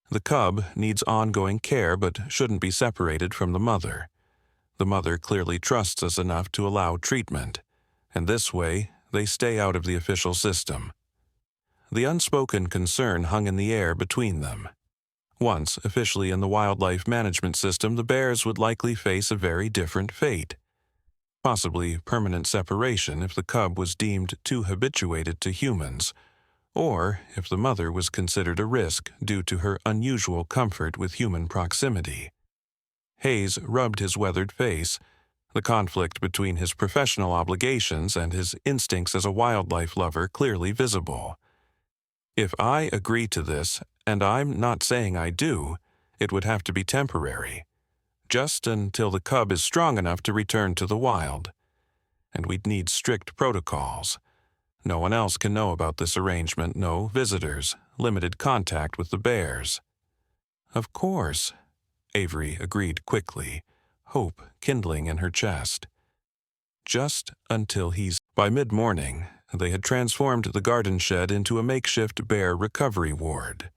The cub needs ongoing care but shouldn't be separated from the mother. The mother clearly trusts us enough to allow treatment, and this way they stay out of the official system." The unspoken concern hung in the air between them. Once officially in the wildlife management system, the bears would likely face a very different fate. Possibly permanent separation if the cub was deemed too habituated to humans, or if the mother was considered a risk due to her unusual comfort with human proximity. Hayes rubbed his weathered face, the conflict between his professional obligations and his instincts as a wildlife lover clearly visible. "If I agree to this, and I'm not saying I do, it would have to be temporary, just until the cub is strong enough to return to the wild. And we'd need strict protocols. No one else can know about this arrangement, no visitors, limited contact with the bears." "Of course," Avery agreed quickly, hope kindling in her chest. "Just until he's—" By mid-morning, they had transformed the garden shed into a makeshift bear recovery ward.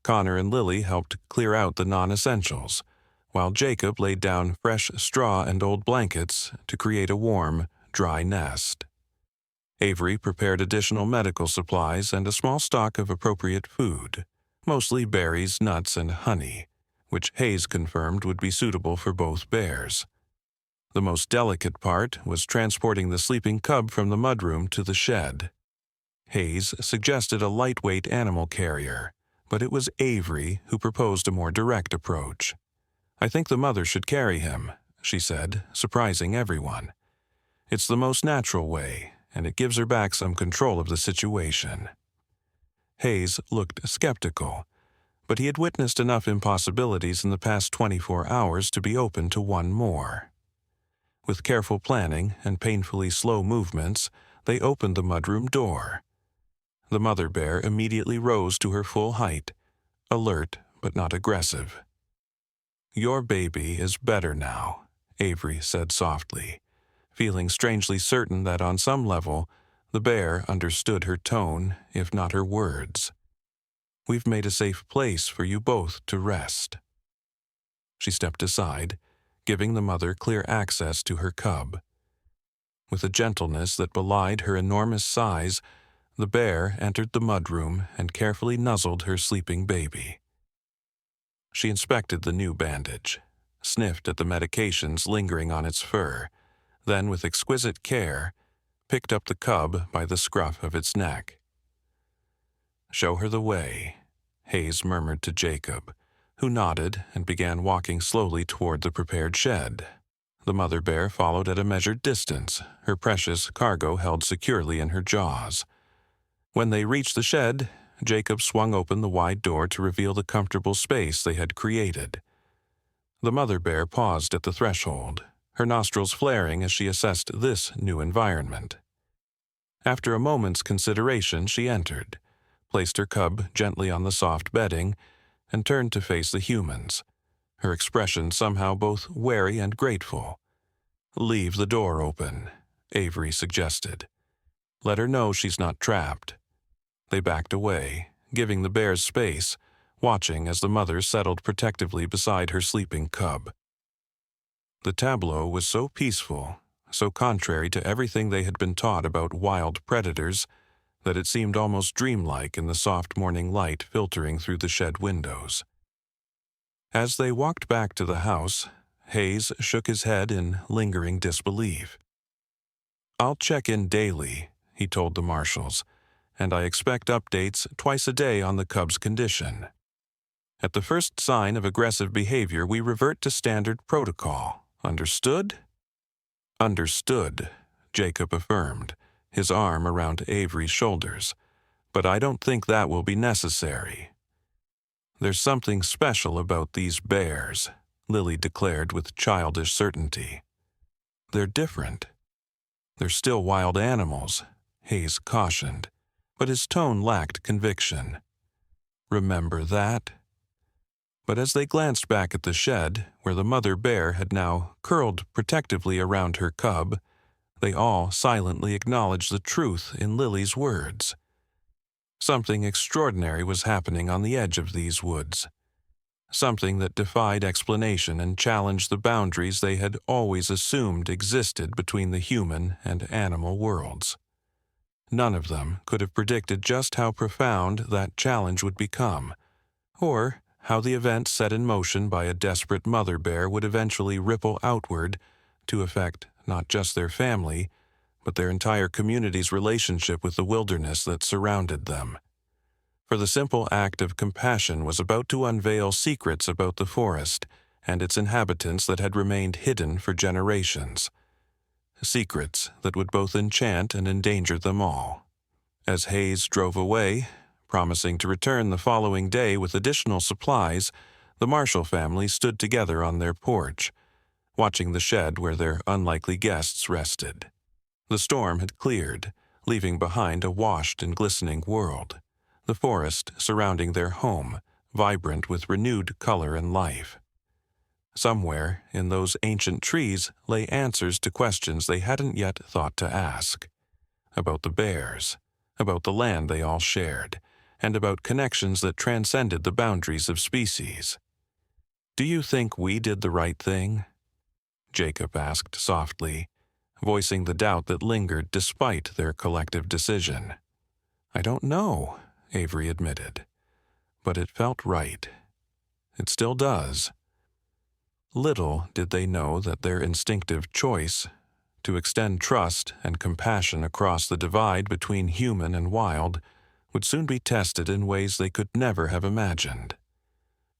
Connor and Lily helped clear out the non-essentials, while Jacob laid down fresh straw and old blankets to create a warm, dry nest. Avery prepared additional medical supplies and a small stock of appropriate food, mostly berries, nuts, and honey, which Hayes confirmed would be suitable for both bears. The most delicate part was transporting the sleeping cub from the mudroom to the shed. Hayes suggested a lightweight animal carrier, but it was Avery who proposed a more direct approach. "I think the mother should carry him," she said, surprising everyone. "It's the most natural way, and it gives her back some control of the situation." Hayes looked skeptical, but he had witnessed enough impossibilities in the past 24 hours to be open to one more. With careful planning and painfully slow movements, they opened the mudroom door. The mother bear immediately rose to her full height, alert but not aggressive. "Your baby is better now," Avery said softly, feeling strangely certain that on some level the bear understood her tone, if not her words. "We've made a safe place for you both to rest." She stepped aside, giving the mother clear access to her cub. With a gentleness that belied her enormous size, the bear entered the mudroom and carefully nuzzled her sleeping baby. She inspected the new bandage, sniffed at the medications lingering on its fur, then with exquisite care, picked up the cub by the scruff of its neck. "Show her the way," Hayes murmured to Jacob, who nodded and began walking slowly toward the prepared shed. The mother bear followed at a measured distance, her precious cargo held securely in her jaws. When they reached the shed, Jacob swung open the wide door to reveal the comfortable space they had created. The mother bear paused at the threshold, her nostrils flaring as she assessed this new environment. After a moment's consideration, she entered, placed her cub gently on the soft bedding, and turned to face the humans, her expression somehow both wary and grateful. "Leave the door open," Avery suggested. "Let her know she's not trapped." They backed away, giving the bears space, watching as the mother settled protectively beside her sleeping cub. The tableau was so peaceful, so contrary to everything they had been taught about wild predators, that it seemed almost dreamlike in the soft morning light filtering through the shed windows. As they walked back to the house, Hayes shook his head in lingering disbelief. "I'll check in daily," he told the marshals, "and I expect updates twice a day on the cub's condition." At the first sign of aggressive behavior, we revert to standard protocol. Understood? Understood, Jacob affirmed, his arm around Avery's shoulders. But I don't think that will be necessary. There's something special about these bears, Lily declared with childish certainty. They're different. They're still wild animals, Hayes cautioned, but his tone lacked conviction. Remember that? But as they glanced back at the shed, where the mother bear had now curled protectively around her cub, they all silently acknowledged the truth in Lily's words. Something extraordinary was happening on the edge of these woods. Something that defied explanation and challenged the boundaries they had always assumed existed between the human and animal worlds. None of them could have predicted just how profound that challenge would become, or how the event set in motion by a desperate mother bear would eventually ripple outward to affect not just their family, but their entire community's relationship with the wilderness that surrounded them. For the simple act of compassion was about to unveil secrets about the forest and its inhabitants that had remained hidden for generations. Secrets that would both enchant and endanger them all. As Hayes drove away, promising to return the following day with additional supplies, the Marshall family stood together on their porch, watching the shed where their unlikely guests rested. The storm had cleared, leaving behind a washed and glistening world, the forest surrounding their home, vibrant with renewed color and life. Somewhere in those ancient trees lay answers to questions they hadn't yet thought to ask. About the bears, about the land they all shared, and about connections that transcended the boundaries of species. "Do you think we did the right thing?" Jacob asked softly, voicing the doubt that lingered despite their collective decision. "I don't know," Avery admitted, "but it felt right. It still does." Little did they know that their instinctive choice to extend trust and compassion across the divide between human and wild would soon be tested in ways they could never have imagined.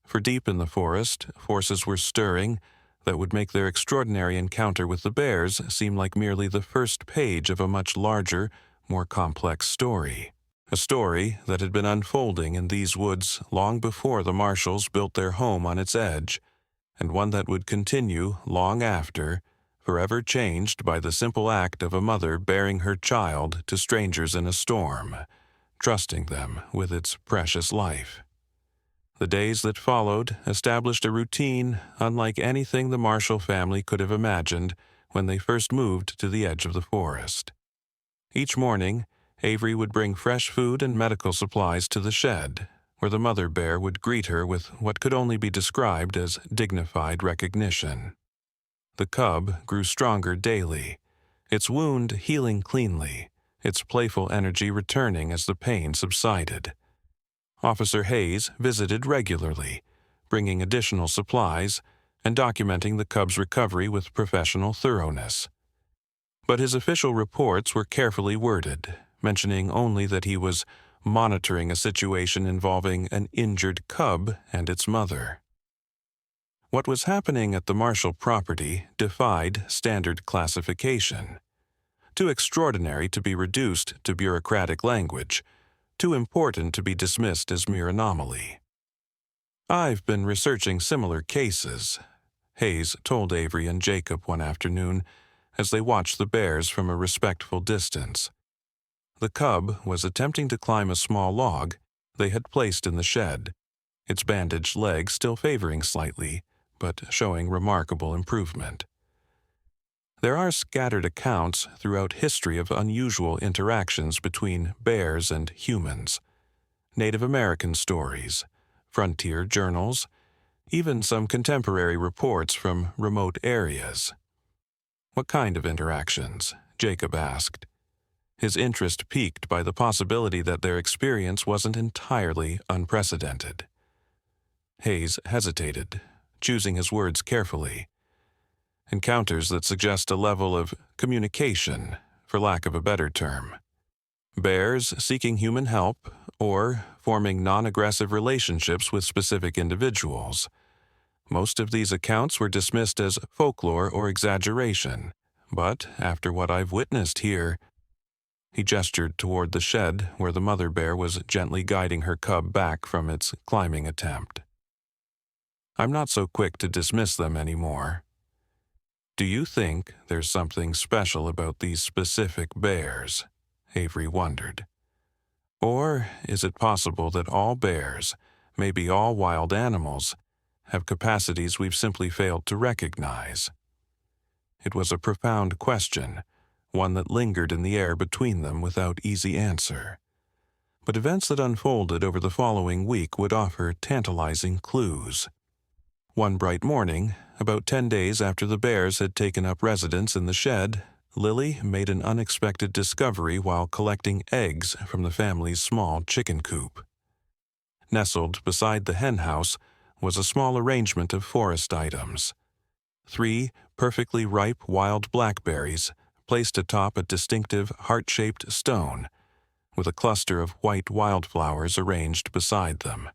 For deep in the forest, forces were stirring that would make their extraordinary encounter with the bears seem like merely the first page of a much larger, more complex story. A story that had been unfolding in these woods long before the Marshalls built their home on its edge, and one that would continue long after, forever changed by the simple act of a mother bearing her child to strangers in a storm, trusting them with its precious life. The days that followed established a routine unlike anything the Marshall family could have imagined when they first moved to the edge of the forest. Each morning, Avery would bring fresh food and medical supplies to the shed, where the mother bear would greet her with what could only be described as dignified recognition. The cub grew stronger daily, its wound healing cleanly, its playful energy returning as the pain subsided. Officer Hayes visited regularly, bringing additional supplies and documenting the cub's recovery with professional thoroughness. But his official reports were carefully worded, mentioning only that he was monitoring a situation involving an injured cub and its mother. What was happening at the Marshall property defied standard classification. Too extraordinary to be reduced to bureaucratic language, too important to be dismissed as mere anomaly. "I've been researching similar cases," Hayes told Avery and Jacob one afternoon as they watched the bears from a respectful distance. The cub was attempting to climb a small log they had placed in the shed, its bandaged leg still favoring slightly, but showing remarkable improvement. There are scattered accounts throughout history of unusual interactions between bears and humans. Native American stories, frontier journals, even some contemporary reports from remote areas. "What kind of interactions?" Jacob asked, his interest piqued by the possibility that their experience wasn't entirely unprecedented. Hayes hesitated, choosing his words carefully. Encounters that suggest a level of communication, for lack of a better term. Bears seeking human help, or forming non-aggressive relationships with specific individuals. Most of these accounts were dismissed as folklore or exaggeration, but after what I've witnessed here, he gestured toward the shed where the mother bear was gently guiding her cub back from its climbing attempt. I'm not so quick to dismiss them anymore. Do you think there's something special about these specific bears? Avery wondered. Or is it possible that all bears, maybe all wild animals, have capacities we've simply failed to recognize? It was a profound question, one that lingered in the air between them without easy answer. But events that unfolded over the following week would offer tantalizing clues. One bright morning, about 10 days after the bears had taken up residence in the shed, Lily made an unexpected discovery while collecting eggs from the family's small chicken coop. Nestled beside the hen house was a small arrangement of forest items. 3 perfectly ripe wild blackberries placed atop a distinctive heart-shaped stone, with a cluster of white wildflowers arranged beside them.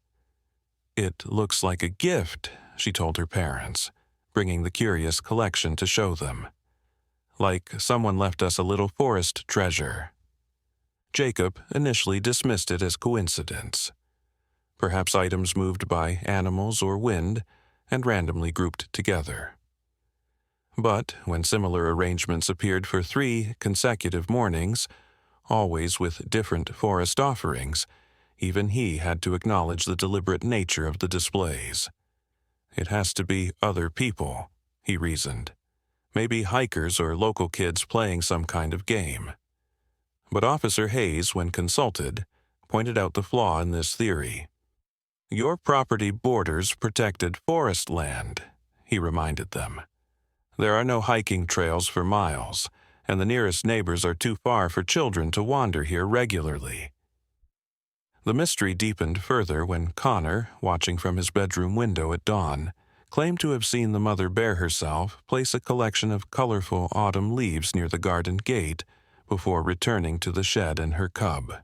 "It looks like a gift," she told her parents, bringing the curious collection to show them. "Like someone left us a little forest treasure." Jacob initially dismissed it as coincidence. Perhaps items moved by animals or wind and randomly grouped together. But when similar arrangements appeared for 3 consecutive mornings, always with different forest offerings, even he had to acknowledge the deliberate nature of the displays. It has to be other people, he reasoned. Maybe hikers or local kids playing some kind of game. But Officer Hayes, when consulted, pointed out the flaw in this theory. "Your property borders protected forest land," he reminded them. "There are no hiking trails for miles, and the nearest neighbors are too far for children to wander here regularly." The mystery deepened further when Connor, watching from his bedroom window at dawn, claimed to have seen the mother bear herself place a collection of colorful autumn leaves near the garden gate before returning to the shed and her cub.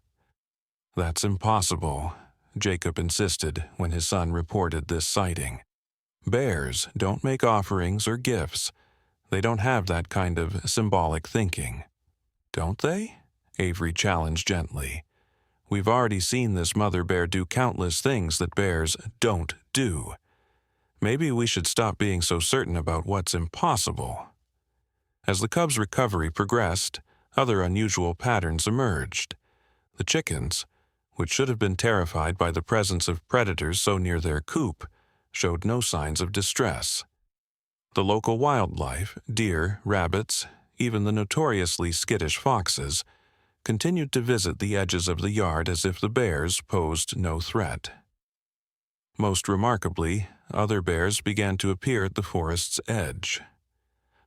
"That's impossible," Jacob insisted when his son reported this sighting. "Bears don't make offerings or gifts. They don't have that kind of symbolic thinking." "Don't they?" Avery challenged gently. "We've already seen this mother bear do countless things that bears don't do. Maybe we should stop being so certain about what's impossible." As the cub's recovery progressed, other unusual patterns emerged. The chickens, which should have been terrified by the presence of predators so near their coop, showed no signs of distress. The local wildlife, deer, rabbits, even the notoriously skittish foxes, continued to visit the edges of the yard as if the bears posed no threat. Most remarkably, other bears began to appear at the forest's edge.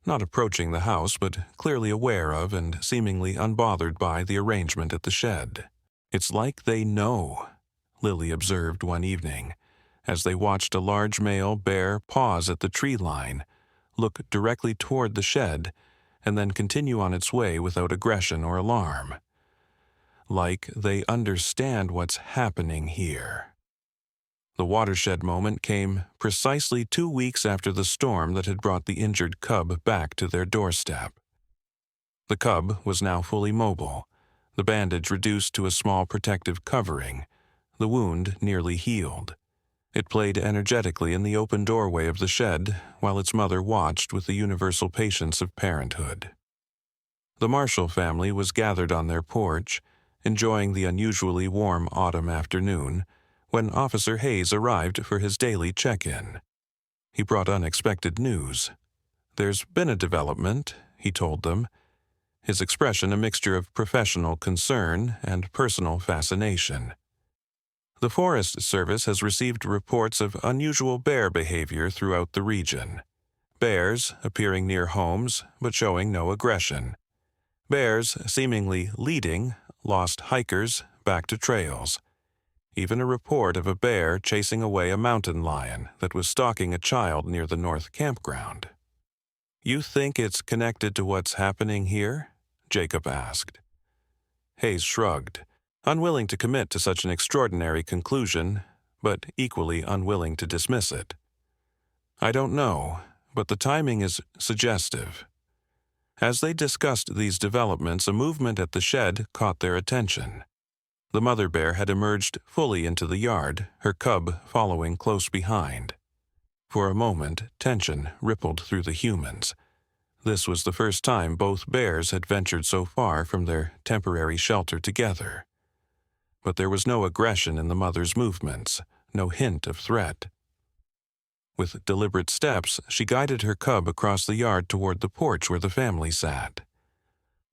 Not approaching the house, but clearly aware of and seemingly unbothered by the arrangement at the shed. "It's like they know," Lily observed one evening, as they watched a large male bear pause at the tree line, look directly toward the shed, and then continue on its way without aggression or alarm. "Like they understand what's happening here." The watershed moment came precisely 2 weeks after the storm that had brought the injured cub back to their doorstep. The cub was now fully mobile, the bandage reduced to a small protective covering, the wound nearly healed. It played energetically in the open doorway of the shed while its mother watched with the universal patience of parenthood. The Marshall family was gathered on their porch, enjoying the unusually warm autumn afternoon, when Officer Hayes arrived for his daily check-in. He brought unexpected news. "There's been a development," he told them, his expression a mixture of professional concern and personal fascination. "The Forest Service has received reports of unusual bear behavior throughout the region. Bears appearing near homes but showing no aggression. Bears seemingly leading lost hikers back to trails. Even a report of a bear chasing away a mountain lion that was stalking a child near the north campground." "You think it's connected to what's happening here?" Jacob asked. Hayes shrugged. unwilling to commit to such an extraordinary conclusion, but equally unwilling to dismiss it. I don't know, but the timing is suggestive. As they discussed these developments, a movement at the shed caught their attention. The mother bear had emerged fully into the yard, her cub following close behind. For a moment, tension rippled through the humans. This was the first time both bears had ventured so far from their temporary shelter together. But there was no aggression in the mother's movements, no hint of threat. With deliberate steps, she guided her cub across the yard toward the porch where the family sat.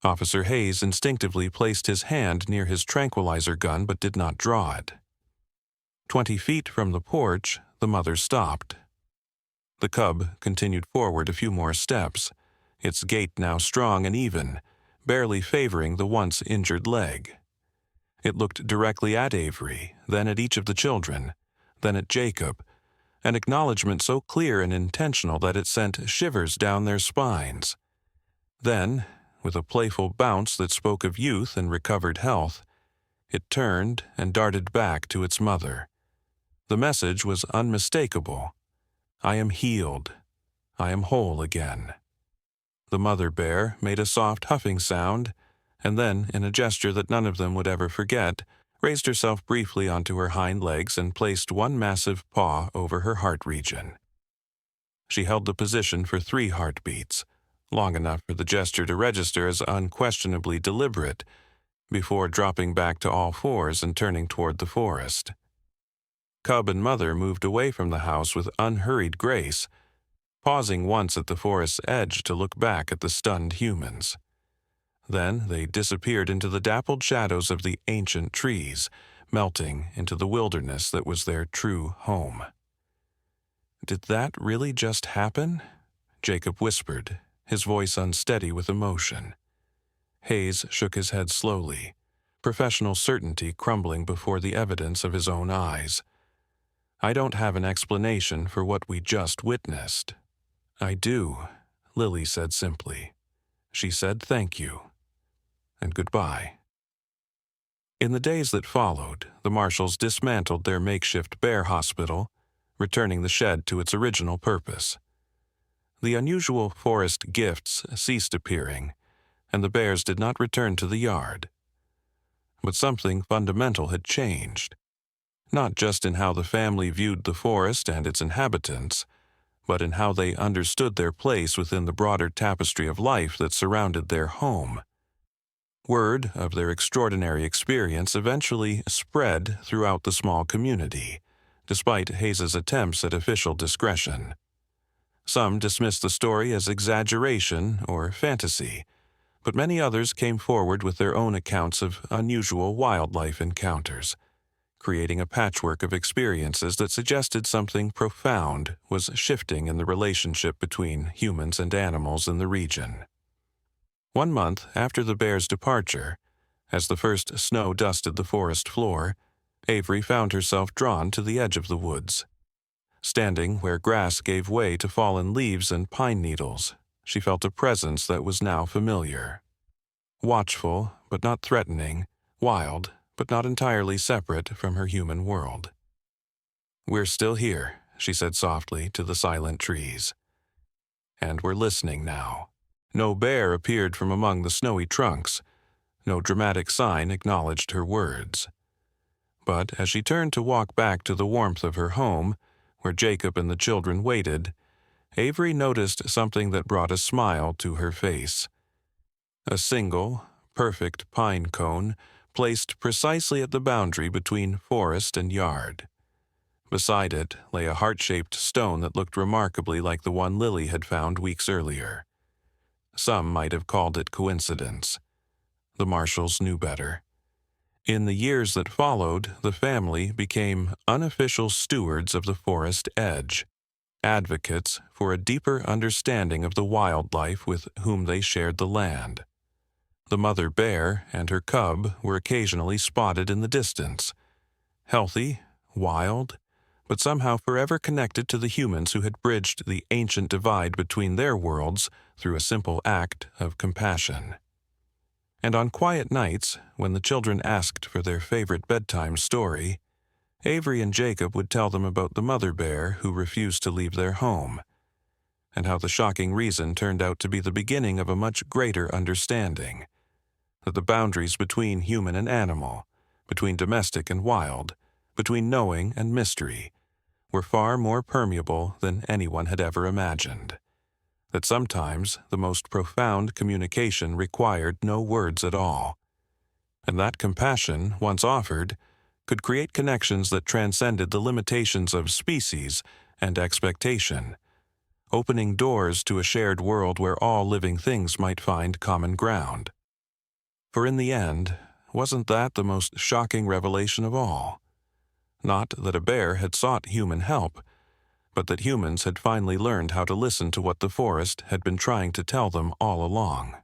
Officer Hayes instinctively placed his hand near his tranquilizer gun but did not draw it. 20 feet from the porch, the mother stopped. The cub continued forward a few more steps, its gait now strong and even, barely favoring the once injured leg. It looked directly at Avery, then at each of the children, then at Jacob, an acknowledgement so clear and intentional that it sent shivers down their spines. Then, with a playful bounce that spoke of youth and recovered health, it turned and darted back to its mother. The message was unmistakable. I am healed. I am whole again. The mother bear made a soft huffing sound, and then, in a gesture that none of them would ever forget, raised herself briefly onto her hind legs and placed one massive paw over her heart region. She held the position for 3 heartbeats, long enough for the gesture to register as unquestionably deliberate, before dropping back to all fours and turning toward the forest. Cub and mother moved away from the house with unhurried grace, pausing once at the forest's edge to look back at the stunned humans. Then they disappeared into the dappled shadows of the ancient trees, melting into the wilderness that was their true home. "Did that really just happen?" Jacob whispered, his voice unsteady with emotion. Hayes shook his head slowly, professional certainty crumbling before the evidence of his own eyes. "I don't have an explanation for what we just witnessed." "I do," Lily said simply. She said thank you. And goodbye. In the days that followed, the marshals dismantled their makeshift bear hospital, returning the shed to its original purpose. The unusual forest gifts ceased appearing, and the bears did not return to the yard. But something fundamental had changed, not just in how the family viewed the forest and its inhabitants, but in how they understood their place within the broader tapestry of life that surrounded their home. Word of their extraordinary experience eventually spread throughout the small community, despite Hayes's attempts at official discretion. Some dismissed the story as exaggeration or fantasy, but many others came forward with their own accounts of unusual wildlife encounters, creating a patchwork of experiences that suggested something profound was shifting in the relationship between humans and animals in the region. 1 month after the bear's departure, as the first snow dusted the forest floor, Avery found herself drawn to the edge of the woods. Standing where grass gave way to fallen leaves and pine needles, she felt a presence that was now familiar. Watchful, but not threatening, wild, but not entirely separate from her human world. "We're still here," she said softly to the silent trees. "And we're listening now." No bear appeared from among the snowy trunks. No dramatic sign acknowledged her words. But as she turned to walk back to the warmth of her home, where Jacob and the children waited, Avery noticed something that brought a smile to her face. A single, perfect pine cone placed precisely at the boundary between forest and yard. Beside it lay a heart-shaped stone that looked remarkably like the one Lily had found weeks earlier. Some might have called it coincidence. The marshals knew better. In the years that followed, the family became unofficial stewards of the forest edge, advocates for a deeper understanding of the wildlife with whom they shared the land. The mother bear and her cub were occasionally spotted in the distance, healthy, wild, but somehow forever connected to the humans who had bridged the ancient divide between their worlds through a simple act of compassion. And on quiet nights, when the children asked for their favorite bedtime story, Avery and Jacob would tell them about the mother bear who refused to leave their home, and how the shocking reason turned out to be the beginning of a much greater understanding, that the boundaries between human and animal, between domestic and wild, between knowing and mystery, were far more permeable than anyone had ever imagined, that sometimes the most profound communication required no words at all, and that compassion, once offered, could create connections that transcended the limitations of species and expectation, opening doors to a shared world where all living things might find common ground. For in the end, wasn't that the most shocking revelation of all? Not that a bear had sought human help, but that humans had finally learned how to listen to what the forest had been trying to tell them all along.